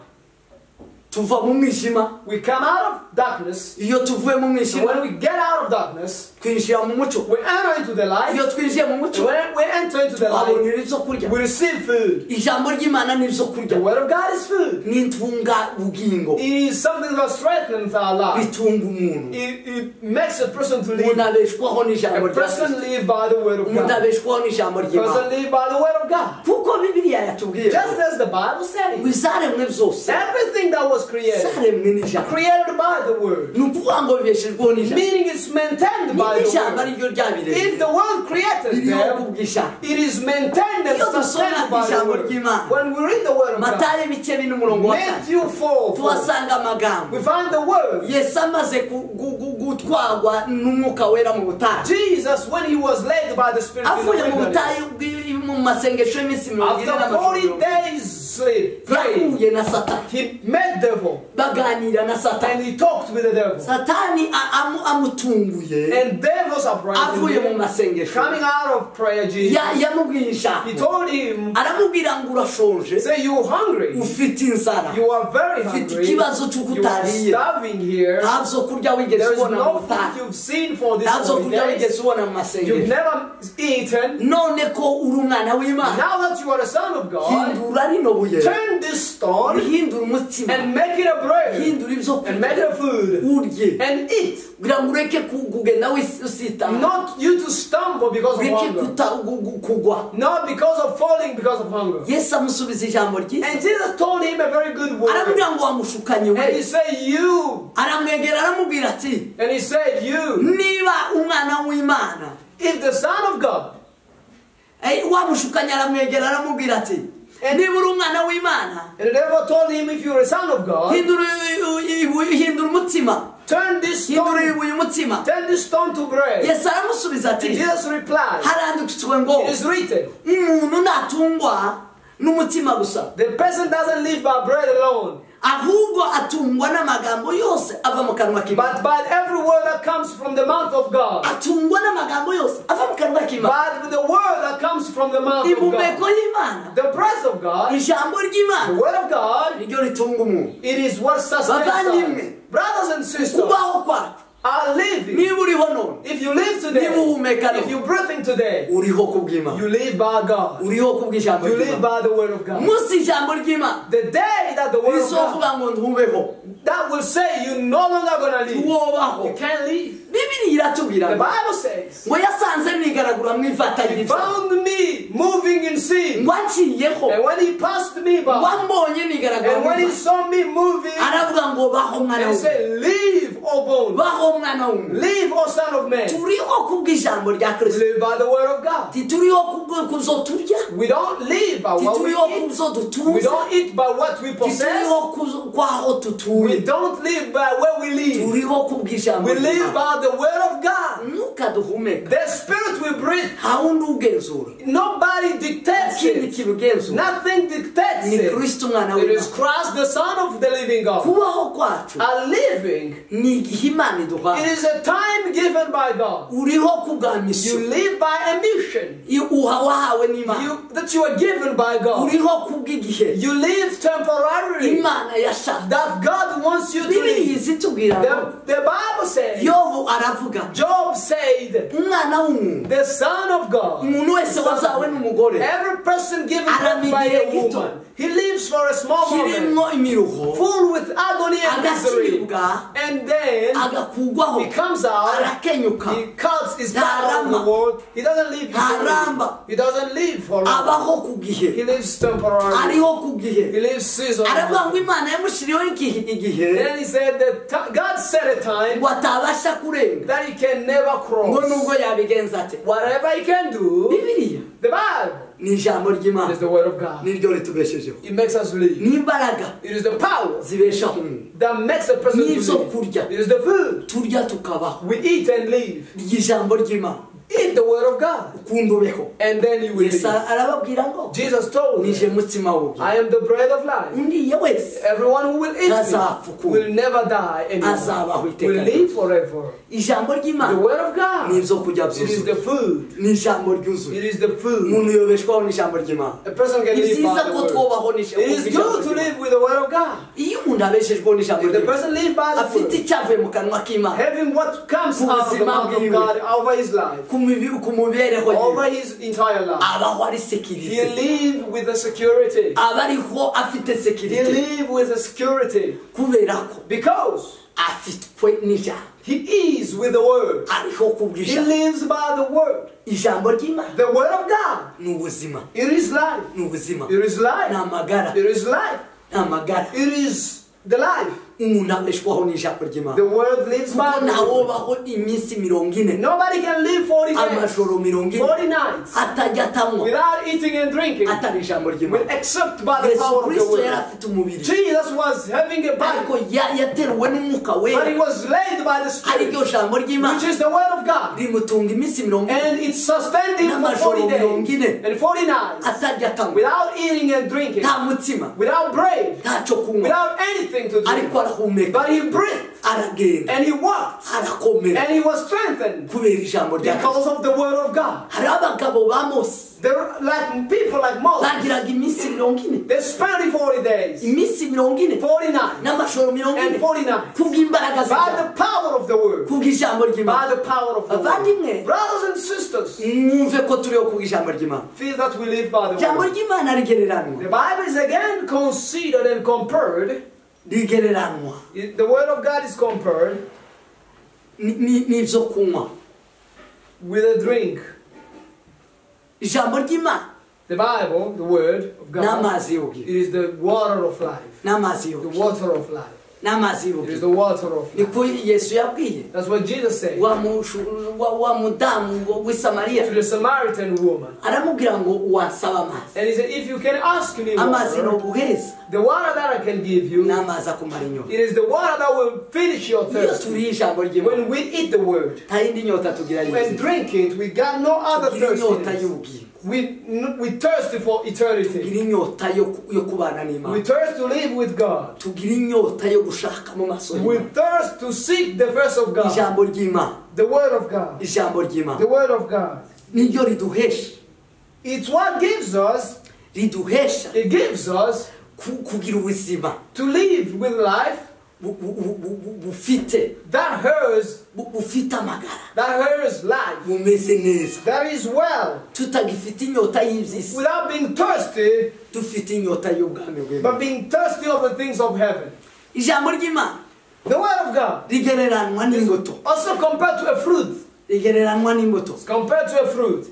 tuva mu mwijima. we come out of darkness. Iyo tuvuye mu So mwijima when we get out of darkness, twinjira mu mucyo. we enter into the light. Iyo twinjiye mu mucyo When we enter into the light, twabonera ibyo kurya. we receive food. Ijambo ry'Imana n'ibyo The kurya word of God is food. n'intunga bugingo. It is something that strengthens our life. Bitunga umuntu. It makes a person to live. Umuntu abeshwaho n'ijambo A rya person Kristo. live by the word of Umuntu God. abeshwaho n'ijambo A person ry'Imana. live by the word of God. Kuko Bibiliya yatubwiye Just as the Bible says, ngo izaremwe byose everything that was created, zaremwe n'ijambo. created by the word. Ni ukuvuga ngo bibeshejweho n'ijambo. Meaning it's maintained by the N'ijambo word. ariryo ryabiremye. If the world created Ririho them, kubw'ijambo. it is maintained and Iyo dusoma sustained by the ijambo word. ry'Imana, When we read the word of God, Matayo ibice bine n'umurongo wa kane, Matthew 4, tuhasanga amagambo. we find the word. Yesu amaze gutwarwa n'umwuka wera mu butayu. Jesus, when he was led by the Spirit in the Avuye mu wilderness, butayu mu masengesho y'iminsi 40 after 40 days praying, yahuye na Satani. he met devil Baganira na Satani. and he talked with the devil. Satani amutunguye And devil surprised avuye mu him. masengesho. Coming out of prayer, Jesus, Yamubwiye he ijambo. told him, Aramubwira ngo urashonje, say you hungry, ufite inzara, you are very ufite hungry, ikibazo cy'uko you are utariye, starving here, nta byo kurya wigeze there is ubona mu no food butayu, you've seen for this nta byo 40 kurya days, wigeze ubona mu you've masengesho. never eaten. None ko uri umwana w'Imana, Now that you are a son of God, hindura rino buye, turn this stone hindura umutsima, and make it a bread, hindura ibyo and make it kurya a food, urye, and eat. kugira ngo ureke kugenda usitama, Not you to stumble because of ureke hunger, kugwa. not because of falling because of hunger. Yesu amusubiza ijambo ryiza, And Jesus told him a very good word. aramubwira ngo wamushukanye And he we, said, you. aramwegera aramubwira ati And he said, you. niba umwana w'Imana, If the Son of God. wamushukanye aramwegera aramubwira ati niba uri umwana w'Imana, And the devil told him, if you're a son of God, hindura umutsima, turn this hindura stone, ibuye umutsima. turn this stone to bread. Yesu aramusubiza And ati Jesus replied, haranditswe ngo it is written, umuntu ntatungwa n'umutima gusa, the person doesn't live by bread alone, ahubwo atungwa n'amagambo yose ava mu kanwa k'Imana. but by every word that comes from the mouth of God. Atungwa n'amagambo yose ava mu kanwa k'Imana. But with the word that comes from the mouth of Impumeko God. y'Imana, The breath of God, ijambo the ry'Imana word of God, niryo ritunga umuntu. it is what sustains Bavandimwe, us. Brothers and sisters, kubaho kwacu, are living. niba uriho none, If you live today, niba uhumeka if none, you're breathing today, uriho kubw'Imana, you live by God. uriho kubw'ijambo You live ry'Imana. by the word of God. Munsi ijambo ry'Imana The day that the word of God, rizovuga ngo ntubeho, that will say you're no longer going to live. wobaho. You can't live. Bibiliya iratubwira The ngo Bible says, ngo yasanze nigaragura mu ivata he ry'ibyaha, found me moving in sin. ngo anciyeho, And when he passed me ngo by, ambonye nigaragura and mu when he ivata, saw me moving, aravuga ngo baho mwana and he w'umuntu, said, live, O bone. baho mwana w'umuntu. Live, O son of man. Turiho kubw'ijambo rya Kristo, Live by the word of God. tituriho kuzo turya, We don't live by what we tituriho eat. kuzo We dutunze, don't eat by what we possess. tituriho kwaho We tutuye, don't live by where we live. turiho kubw'ijambo We live ry'Imana. by the word of God. Mwuka duhumeka, The spirit we breathe. nta wundi ugenzura, Nobody dictates ikindi it. kibugenzura Nothing dictates ni it. Kristo umwana It is w'Imana. Christ, the Son of the living God. Kubaho kwacu Our living ni ni igihe Imana It iduhaye is a time given by God. uriho kubwa You misiyo live by a mission wahawe n'Imana that you are given by God. uriho kubw'igihe You live temporarily Imana yashaka that God wants you to Bibiliya live. izitubwira ngo The Bible says, Yobu aravuga Job said, umwana w'umuntu the Son of God, umuntu wese wazawe n'umugore every person given birth by a woman, he lives for a small moment, kirimo imiruho full with agony and misery, agacibwa and then agakugwaho he comes out, arakenyuka he cuts his part of the world, he doesn't live eternally, he doesn't live for long, abaho ku gihe he lives temporarily, ariho ku gihe he lives aravuga ngo seasonally. Imana yamushyiriyeho igihe Then he said that God set a time ngo atabasha kurenga that he can never ngo nubwo cross. yabigenza ate Whatever he can do, Bibiliya the Bible ni ijambo ry'Imana is the word of God. niryo ritubeshejeho It makes us live. n'imbaraga It is the power zibeshaho umuntu that makes a person to n'ibyo live. kurya It is the food turya tukabaho we eat and live. ry'ijambo ry'Imana Eat the word of God, ukunda ubeho and then you will Yesu live. arababwira ngo Jesus told nije them, mutsima w'ubugingo I am the bread of life. undiye wese Everyone who will eat Ntazapfa me ukundi. will never die Azabaho anymore. iteka Will live forever. ijambo The ry'Imana word of God. ni ibyo kurya It is the byuzuye food. ni ijambo ryuzuye It is the food. umuntu yobeshwaho n'ijambo ry'Imana A person can ni live byiza by ko the twubaho word. It is good to live with the word of God. iyo umuntu abeshejweho n'ijambo If the ry'Imana person lives by the afite word, icyavuye mu kanwa k'Imana having what comes out of the mouth of God over his life, ku mubereho ye over his entire life, abaho ari he sekirize live with the security. aba ariho afite He sekirite live with the security kubera ko because afitwe n'ijambo he is with the word. ariho He kubw'ijambo lives by the word. ijambo ry'Imana The word of God. ni ubuzima It is life. ni ubuzima It is ni life. amagara It is life. ni amagara It is the life. umuntu abeshwaho n'ijambo ry'Imana The word lives by kuko the word. ntawobaho iminsi 40 Nobody can live 40 days, amajoro 40 40 nights atajya atanywa without eating and drinking, atari ijambo ry'Imana except by the Yesu power of the Kristo yari word. afite umubiri Jesus was having a ariko body, yateruwe n'umwuka but he wera was led by the ariryo Spirit, jambo which ry'Imana is the word of God. rimutunga iminsi 40 And it sustained him for 40 days and 40 nights atajya atanywa without eating and drinking, nta mutsima without bread, ntacyo kunywa without anything to drink. ariko arahumeka But he breathed aragenda and he walked arakomera and he was strengthened kubera ijambo rya because of the word of God. hari abagabo ba Mose There were like people like Moses. bagiraga iminsi 40 They spent 40 days, iminsi 40 49 n'amajoro and 40 49 kubw'imbaraga by z'ijambo the power of the word, kubw'ijambo by ry'Imana the power of the Abavandimwe, word. Brothers and sisters, mwumve ko turiho kubw'ijambo ry'Imana feel that we live by the ijambo word. ry'Imana rigereranwa The Bible is again considered and compared. rigereranwa The word of God is compared n'ibyo kunywa with a drink. ijambo ry'Imana The Bible, the word of God, n'amazi it y'ubugingo is the water of life. n'amazi The y'ubugingo water of life. n'amazi It is y'ubugingo the water of life. niko Yesu yabwiye That's what Jesus said wa mudamu w'i Samariya to the Samaritan woman. aramubwira ngo wasaba amazi And he said, if you can ask me amazi water, noguheza the water that I can give you, n'amazi akumara inyota it is the water that will finish your iyo thirst. turiye ijambo ry'Imana When we eat the word nta yindi nyota tugira and y'ubuzima drink it, we got no other tugira inyota thirst. y'ubugingo We thirsty for eternity. tugira inyota yo kubana We n'Imana thirst to live with God. tugira inyota yo gushaka mu maso We y'Imana thirst to seek the face of God. ijambo ry'Imana The word of God. ijambo ry'Imana The word of God. niryo riduhesha It's what gives us, riduhesha it gives us kugira ubuzima to live with life bufite that hers, bufite amagara life, bumeze neza that is well, tutagifite inyota y'iby'isi without being thirsty, dufite inyota y'ubwami bw'Imana but being thirsty of the things of heaven. ijambo ry'Imana The word of God rigereranwa n'imbuto also compared to a fruit. rigereranwa n'imbuto It's compared to a fruit.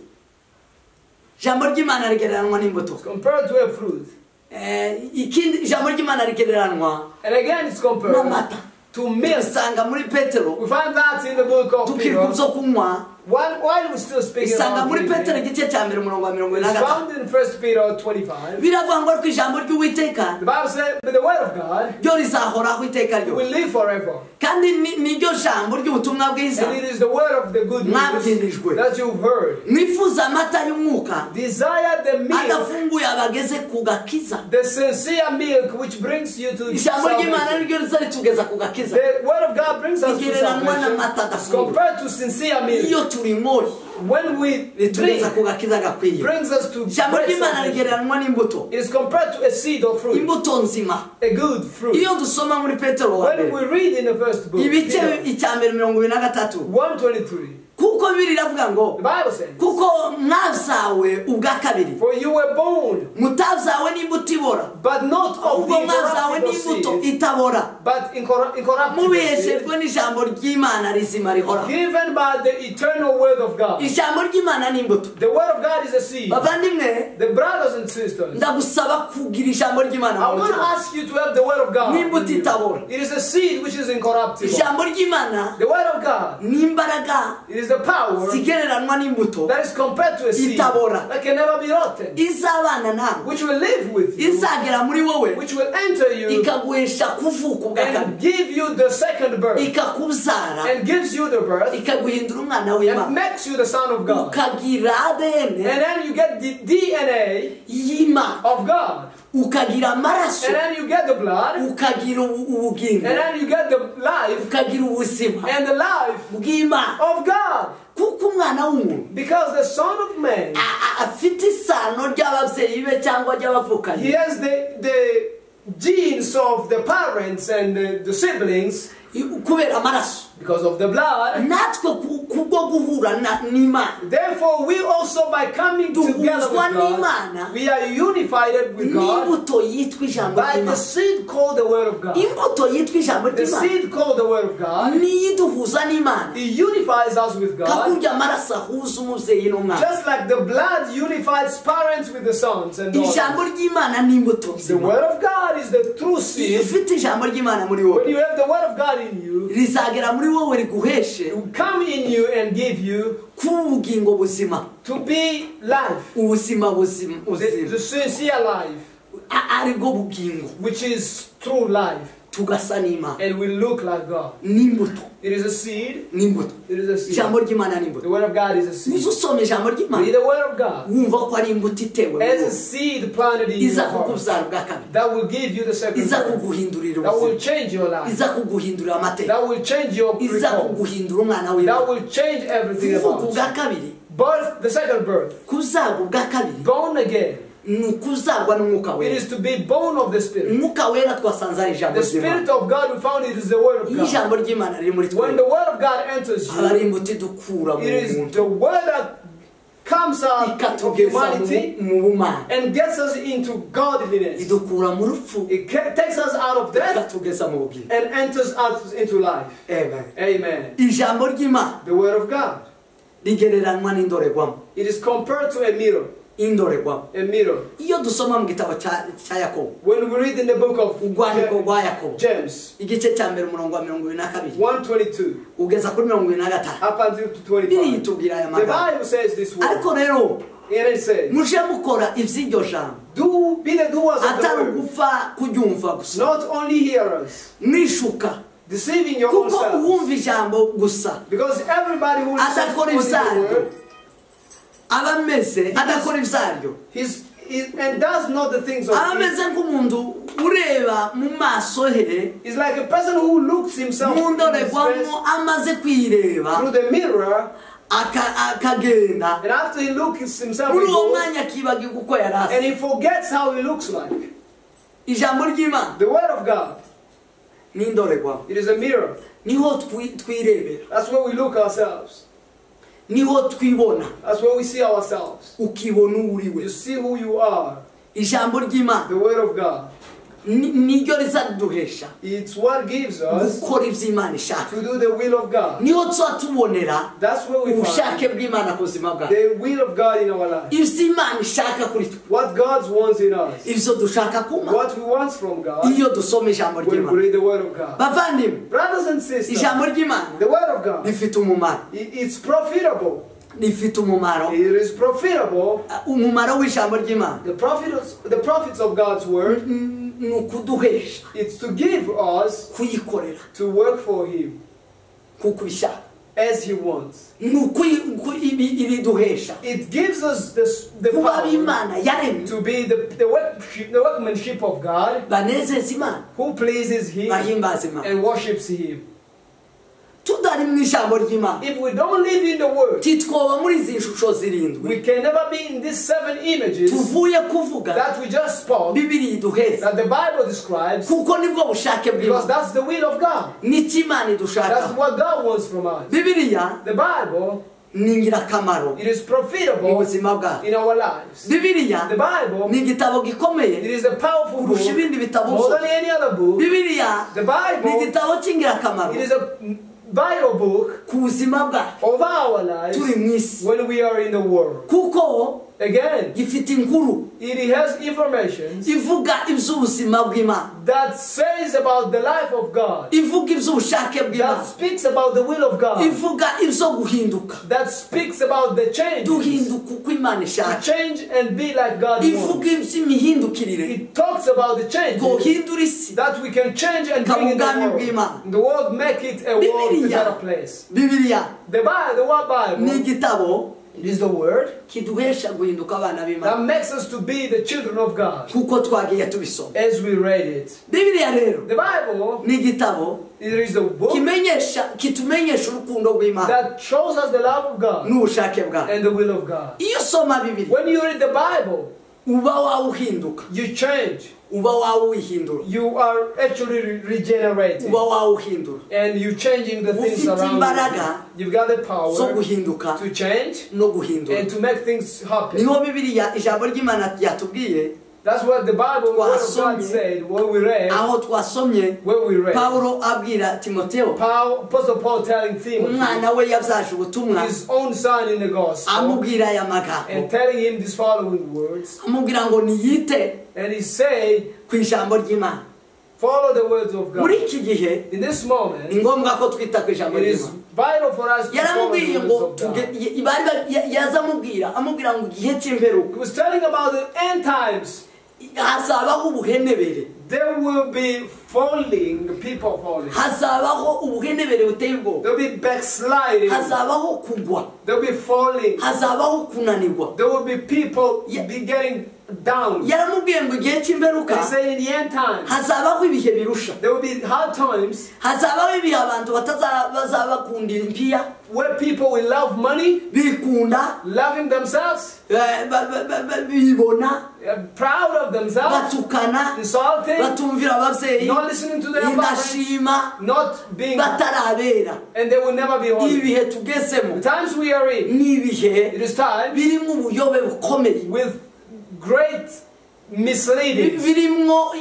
ijambo ry'Imana rigereranwa n'imbuto It's compared to a fruit. ikindi ijambo ry'Imana rigereranwa And again, it's compared n'amata to milk. usanga muri Petero We find that in the book of tukirwa Peter. byo kunywa while we're still speaking isanga about muri Petero giving, igice cya mbere umurongo wa it's 25 found in 1 Peter 25. biravuga ngo ariko ijambo ry'Uwiteka The Bible says, but the word of God ryo rizahoraho iteka will ryose live forever. kandi niryo jambo ry'ubutumwa bwiza And it is the word of the good news mwabwirijwe that you've heard. mwifuza amata y'umwuka Desire the milk, adafunguye abageze ku gakiza the sincere milk which brings you to ijambo ry'Imana salvation. niryo rizaritugeza ku gakiza The word of God brings us to igereranywa salvation. n'amata It's adafunguye compared to sincere milk. iyo turimori When we drink, ritugeza ku gakiza gakwiye brings us to ijambo great ry'Imana salvation. rigereranywa n'imbuto It is compared to a seed or fruit, imbuto nzima a good fruit. iyo dusoma muri Petero wa When mbere we read in the first book, ibice Peter icya mbere 23 1:23, kuko bibiri iravuga ngo the Bible says, kuko mwazawe ubwa kabiri for you were born, mutazawe n'imbuto ibora but not of the ubwo mwazawe incorruptible n'imbuto seed, itabora but incorruptible seed, mubiheshejwe n'ijambo ry'Imana rizima rihoraho given by the eternal word of God. ijambo ry'Imana n'imbuto The word of God is a seed. bavandimwe The brothers and sisters, ndagusaba kugira ijambo ry'Imana I mu want to mutima ask you to have the word of God. n'imbuto itabora It is a seed which is incorruptible. ijambo ry'Imana The word of God, n'imbaraga it is the power zigereranywa n'imbuto that is compared to a seed itabora that can never be rotten, izabana nawe which will live with you, izagera muri wowe which will enter you ikaguhesha kuvuka ubwa kabiri and give you the second birth, ikakuzara and gives you the birth, ikaguhindura umwana and w'Imana makes you the son of God. ukagira ADN And then you get the DNA y'Imana of God. ukagira amaraso And then you get the blood. ukagira ubugingo And then you get the life ukagira ubuzima and the life bw'Imana of God. kuko umwana w'umuntu Because the Son of Man, afite isano ry'ababyeyi be cyangwa he ry'abavukanye has the genes of the parents and the siblings kubera amaraso because of the blood. natwe kubwo guhura n'Imana Therefore, we also, by coming together with God, we are unified with God n'imbuto yitwa ijambo by the ry'Imana seed called the Word of God. imbuto yitwa ijambo The ry'Imana seed called the Word of God, niyo iduhuza n'Imana it unifies us with God, kakurya amaraso ahuza umubyeyi n'umwana just like the blood unifies parents with the sons and ijambo daughters. ry'Imana n'imbuto The Word of God is the true iyo seed. ufite ijambo ry'Imana muri wowe When you have the Word of God in you, rizagera muri wowe riguheshe it will come in you and give you kuba ubugingo buzima to be life, ubuzima buzima the sincere life, aribwo bugingo which is true life, tugasa n'Imana and we look like God. n'imbuto It is a seed. n'imbuto It is a seed. ijambo ry'Imana The n'imbuto Word of God is a seed. uzi usoma ijambo Read ry'Imana the Word of God wumva ko ari imbuto itewe as a seed planted in iza your heart kukubyara ubwa kabiri that will give you the second iza birth, kuguhindurira that will ubuzima change your life, iza kuguhindurira amateka that will change your iza recall, kuguhindura umwana that w'Imana will change everything kuvuka about ubwa you. kabiri Birth, the second birth, kuzagwa ubwa kabiri born again. ni ukuzagwa n'umwuka It wera is to be born of the Spirit. umwuka wera twasanze ari ijambo The Spirit ry'Imana of God, we found it is the Word of iyo God. ijambo ry'Imana riri muri When twe the Word of God enters aba ari you, imbuto idukura mu it is muntu the Word that comes out of ikatugeza humanity mu bumana and gets us into godliness. idukura mu rupfu It takes us out of death ikatugeza mu bugingo and enters us into life. amen Amen. ijambo ry'Imana The Word of God. rigereranywa n'indorerwamo It is compared to a mirror. indorerwamo A mirror. iyo dusoma mu gitabo cya Yakobo When we read in the book of urwandiko rwa Yakobo James igice cya mbere umurongo wa 22 1:22 ugeza kuri 25 up until to biri 25. yitubwira aya The magambo Bible says this word. ariko rero And it says, muje mukora iby'iryo jambo be the doers of the atari word, ugupfa kuryumva gusa not only hearers, mwishuka deceiving your own kuko selves. uwumva ijambo gusa Because everybody who listens adakora to the ibyaryo word, aba ameze adakora ibyaryo and does not the things of aba it. ameze nk'umuntu ureba mu maso he It's like a person who looks himself mu in his face ndorerwamo amaze kwireba through the mirror, akagenda and after he looks himself, muri he uwo goes, mwanya akibagirwa uko yari and asa he forgets how he looks like. ijambo ry'Imana The Word of God, ni indorerwamo it is a mirror. niho twirebera That's where we look ourselves. niho twibona That's where we see ourselves. ukibona uwo uriwe You see who you are. ijambo ry'Imana The Word of God. niryo rizaduhesha It's what gives us gukora iby'Imana ishaka. to do the will of God. Niho tuzatubonera That's where we ubushake find bw'Imana ku buzima bwacu. the will of God in our life. Iby'Imana ishaka kuri twe, What God wants in us. ibyo dushaka kuma What we want from God iyo dusoma ijambo when we ry'Imana. read the Word of God. Bavandimwe, Brothers and sisters, ijambo ry'Imana the Word of God, rifite umumaro, it's profitable. rifite umumaro. It is profitable. Umumaro w'ijambo ry'Imana The profits of God's Word, ni ukuduhesha it's to give us kuyikorera to work for Him kuko ubishaka, as He wants. ni ibiduhesha It gives us the kuba power ab'Imana yaremye to be the workmanship of God banezeza Imana, who pleases Him bahimbaza Imana. and worships Him. Tudari mu ijambo ry'Imana If we don't live in the Word, titwoba muri izi nshusho zirindwi we can never be in these 7 images tuvuye kuvuga that we just spoke, Bibiri iduheza, that the Bible describes, kuko nibwo bushake because bw'Imana, that's the will of God. n'icyo Imana That's idushaka. what God wants from us. Bibiliya The Bible, ni ingirakamaro it is mu profitable buzima bwacu. in our lives. Bibiliya The Bible, ni igitabo it gikomeye is a powerful book, kurusha ibindi bitabo more than byose. any other book. Bibiliya The ni Bible, igitabo cy'ingirakamaro it is a vital book ku buzima bwacu of our lives turi mu isi, when we are in the world. kuko Again, gifite inkuru it has information ivuga iby'ubuzima bw'Imana, that says about the life of God, ivuga iby'ubushake that bw'Imana, speaks about the will of God, ivuga ibyo guhinduka, that speaks about the change, duhinduka uko Imana to ishaka, change and be like God ivuga wants. iby'imihindukirire It talks about the changes twohindura isi. that we can change and bring in Kabugami the bw'Imana. world. The world make it a world, a Bibiliya. better place. Bibiliya The word Bible, ni igitabo it is the word kiduhesha guhinduka abana b'Imana, that makes us to be the children of God kuko twagiye tubisoma. as we read it. Bibiliya rero The Bible, ni igitabo it is a book kitumenyesha urukundo rw'Imana that shows us the love of God n'ubushake bwayo. and the will of God. Iyo usoma Bibiliya When you read the Bible, uba wawuhinduka, you change. uba wawuhindura, You are actually regenerating. uba wawuhindura, And you're changing the things ufite around imbaraga you. You've got the zo power guhinduka to change no guhindura. and to make things happen. Niho Bibiliya ijambo ry'Imana ryatubwiye, That's what the Bible, the Word of God Twasomye. said, what we read, aho twasomye where we read. Pawulo abwira Timoteyo, Apostle Paul telling Timothy, umwana we yabyaje ubutumwa, his own son in the gospel, amubwira aya magambo, and telling him these following words. amubwira ngo niyite And he said, ku ijambo ry'Imana. follow the words of God. Muri iki gihe In this ni moment, ngombwa ko twita ku ijambo it is ry'Imana. vital for us to follow the Yaramubwiye words ngo of God. yaza amubwira ngo igihe cy'imperuka He was telling about the end times. hazabaho ubuhenebere, There will be people falling. hazabaho ubuhenebere buteye ubwoba, There will be backsliding. hazabaho kugwa, There will be falling. hazabaho kunanirwa. There will be people Yeah. be getting down. Yaramubwiye ngo igihe cy'imperuka He said in the end times, hazabaho ibihe birusha, there will be hard times hazabaho ibihe abantu bazaba bakundira impiya, where people will love money, bikunda, loving themselves, bibona, proud of themselves, batukana, insulting, batumvira ababyeyi, not listening to their parents, indashima, not being, batarabera. and they will never be holy. Ibihe tugezemo The times we are in, ni ibihe it is times birimo ubuyobe bukomeye, with great misleading, birimo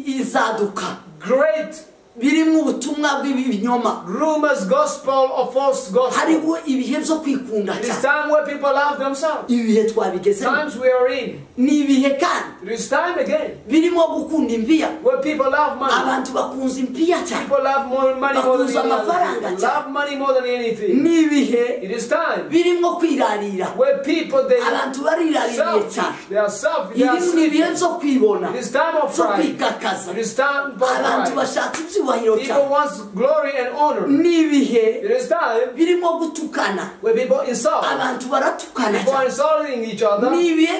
izaduka, great birimo ubutumwa bw'ibinyoma, rumors, gospel or false gospel. hariho ibihe byo kwikunda It is cyane. time where people love themselves. Ibihe twabigezemo Times we are in. ni ibihe kandi It is time again birimo gukunda impiya, where people love money. abantu bakunze impiya cyane, People love more money more than Bakuza any other amafaranga thing. cyane. Love money more than anything. ni ibihe It is time birimo kwirarira, where people they abantu bariraririye cyane. selfish. They are selfish. They are Iri ni ibihe sleeping. byo kwibona, It is time of byo pride. kwikakaza, It is time for abantu pride. bashaka ibyubahiro People cyane. want glory and honor. ni ibihe It is time birimo gutukana, where people insult. abantu baratukana People are cyane. insulting each other. ni ibihe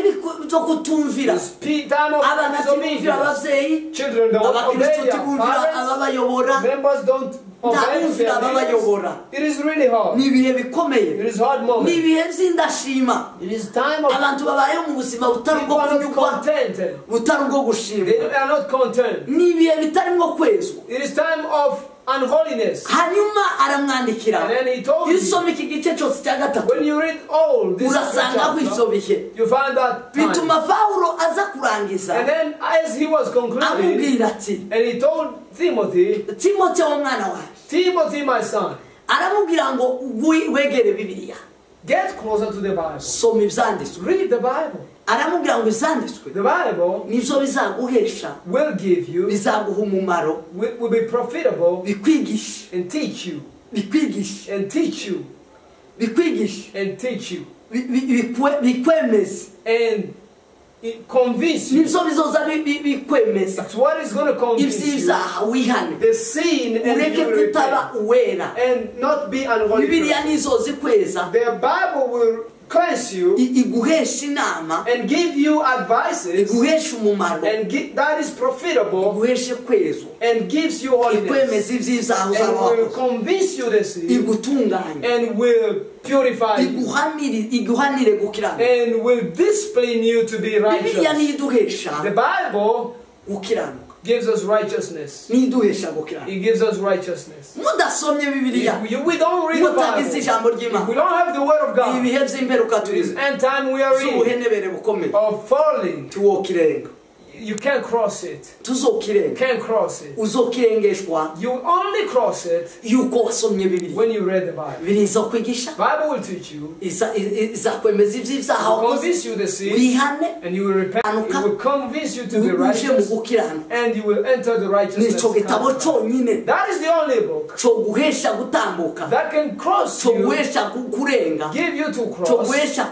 byo kutumvira, It's time of abana ntibumvira disobedience. ababyeyi, Children don't obey abakristo their ntibumvira parents. ababayobora, Members don't obey ntabumvira their leaders. ababayobora. It is really hard. ni ibihe bikomeye, It is hard ni moment. ibihe by'indashima, It is time of abantu babayeho mu buzima butari people ubwo are not kunyurwa, contented. butari ubwo They gushimwa, are not content. ni ibihe bitarimo kwezwa. It is time of unholiness. hanyuma aramwandikira, And then he told iyo you, usoma iki gice cyose cya gatatu when you read all this urasanga ko ibyo chapter, bihe you find that bituma time. Pawulo aza kurangiza, and then as he was concluding, amubwira ati, and he told Timothy, Timote w'umwana wawe, Timothy my son, aramubwira ngo wegere Bibiliya, get closer to the Bible, soma ibyanditswe, read the Bible. aramubwira ngo ibyanditswe, The Bible nibyo bizaguhesha, will give you, bizaguha umumaro, will be profitable, bikwigisha, and teach you, bikwigisha, and teach you, bikwigisha, and teach you, bikwemeza, and convince you. nibyo bizoza bikwemeza That's what is going to convince you. ibyiza wihane, The sin, and ureke you will kutaba repent, uwera. and not be unholy. Bibiliya nizoza ikweza, The Bible will cleanse you iguhesha inama, and give you advices, iguhesha umumaro, and that is profitable, iguheshe kwezwa, and gives you holiness, ikwemeza ibyiza aho uzaba and will wakoze, convince you the sin, igutunganya, and will purify you, iguhanire gukiranuka. and will discipline you to be Bibiliya righteous. niduhesha The Bible gukiranuka, gives us righteousness. niduhesha gukiranuka. It gives us righteousness. Mudasomye Bibiliya, If we don't read the mutagize Bible, ijambo if we ry'Imana, don't have the Word of God, ibihe by'imperuka it is turizo, end time we are in, z'ubuhenebere bukomeye, of falling. tuwokirenga, You can't cross it. You tuzokirenga, can't cross it. uzokirengeshwa You only cross it yuko wasomye Bibiliya. when you read the Bible. Bibiliya izokwigisha, Bible will teach you, izakwemeza ibyiza will wakoze, convince you the sin, wihane, and you will repent. It will convince you to be uje mu righteous, gukiranuka. and you will enter the righteousness. Nicyo gitabo cyonyine That is the only book cyo guhesha gutambuka, that can cross cyo you, guhesha kurenga, give you to cyo cross, guhesha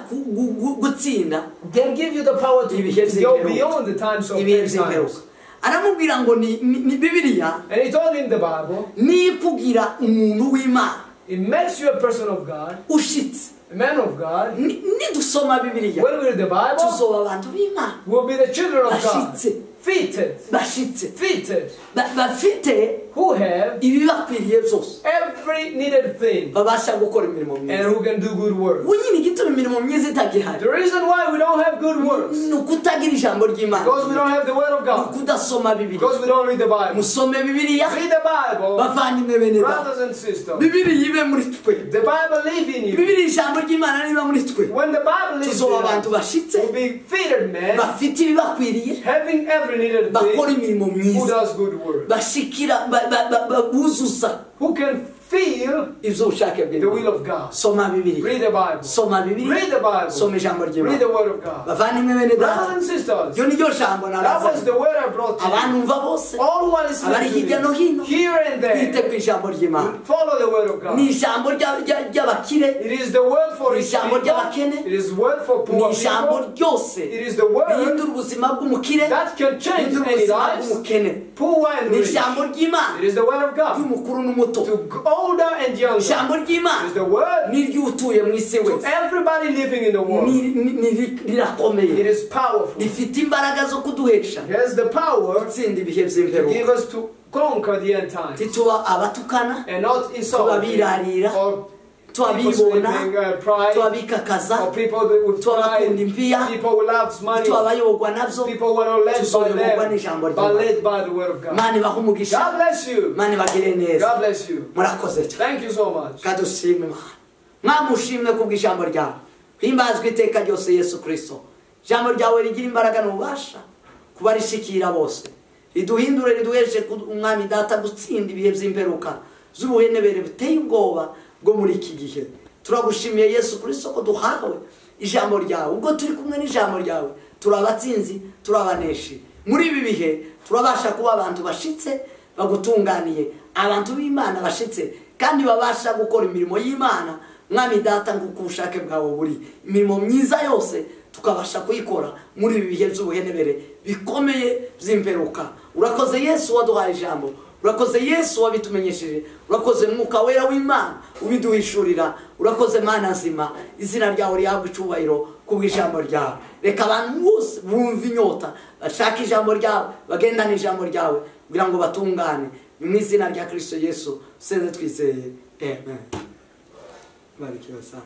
gutsinda can give you the power to ibihe go by'imperuka. beyond the times of ibihe end by'imperuka. times. Aramubwira ngo ni Bibiliya And he told him the Bible, nikugira umuntu w'Imana it makes you a person of God, ushitse. a man of God. Nidusoma Bibiliya When we read the Bible, tuzoba abantu b'Imana we'll be the children of God, bashitse, fitted, bashitse, bafite who have ibibakwiriye byose, every needed thing, babasha gukora imirimo and myiza. who can do good works. Unyine igituma imirimo myiza itagihari, The reason why we don't have good works, ni ukutagira ijambo ry'Imana, because we don't have the Word of ni God, ukudasoma Bibiliya. because we don't read the Bible. Musome Bibiliya, Read the Bible, bavandimwe bene data. brothers and sisters. Bibiliya ibe muri twe, The Bible lives in you. Bibiliya ijambo ry'Imana riba muri twe, When the Bible lives in tuzoba abantu you, bashitse, we'll be fitted men, bafite ibibakwiriye, having every needed bakora thing, imirimo who myiza, does good work, bashikira buzuza who can feel iby'ubushake the will bw'Imana. of God. Soma Bibiliya, Read the Bible. soma Bibiliya, Read the Bible. soma ijambo Read ry'Imana. the Word of God. Bavandimwe bene Brothers data, and sisters, iryo ni ryo jambo that was the narazanye. word I brought to you. Abantumva bose All who are listening abari to hirya no me, hino, here and twite there, ku ijambo ry'Imana. follow the Word of God. Ni ijambo ry'abakire, It is the word for ni rich ijambo people. ry'abakene, It is word for ni poor ijambo people. ryose It is the word rihindura ubuzima bw'umukire, that can change rihindura any ubuzima lives, bw'umukene. poor and Ni rich. ijambo ry'Imana It is the word of God. ry'umukuru n'umuto. To older and younger. Ijambo It is ry'Imana the word ni ry'utuye mu isi to wese, everybody living in the world. rirakomeye, It is powerful. rifite imbaraga zo kuduhesha It has the power gutsinda ibihe to by'imperuka. give us to conquer the end times Tituba abatukana, and not insult tubabirarira, or people tubabibona, sleeping, pride, tubabikakaza, or people that with tubabakunda pride, impiya, people who loves money, tubabayobwa nabyo, people who are not led by tuzoyoborwa n'ijambo them, but ry'Imana. led by the word of God. Mani baha umugisha, God bless you. mani bagire neza. God bless you. Murakoze cyane. Thank you so much. Kadushime Imana. Mwamushimwe kubw'ijambo ryawe. Himbazwe iteka ryose Yesu Kristo. Ijambo ryawe rigira imbaraga n'ububasha kuba rishikira bose. Riduhindure riduheshe umwami data gutsinda ibihe by'imperuka z'ubuhenebere biteye ubwoba bwo muri iki gihe. Turagushimiye Yesu Kristo ko duhawe ijambo ryawe. Ubwo turi kumwe n'ijambo ryawe turabatsinzi, turabaneshi. Muri ibi bihe turabasha kuba abantu bashitse bagutunganiye, abantu b'Imana bashitse kandi babasha gukora imirimo y'Imana. Mwami data nguko ubushake bwawe buri, imirimo myiza yose tukabasha kuyikora muri ibi bihe by'ubuhenebere bikomeye by'imperuka. Urakoze Yesu waduhaye ijambo, urakoze Yesu wabitumenyesheje, urakoze Mwuka Wera w'Imana ubiduhishurira, urakoze Mana nzima, izina ryawe rihabwe icyubahiro kubw'ijambo ryawe. Reka abantu bose bumve inyota bashaka ijambo ryawe, bagendana ijambo ryawe kugira ngo batungane. Mu izina rya Kristo Yesu senze twizeye, amen. Barikiwe sana.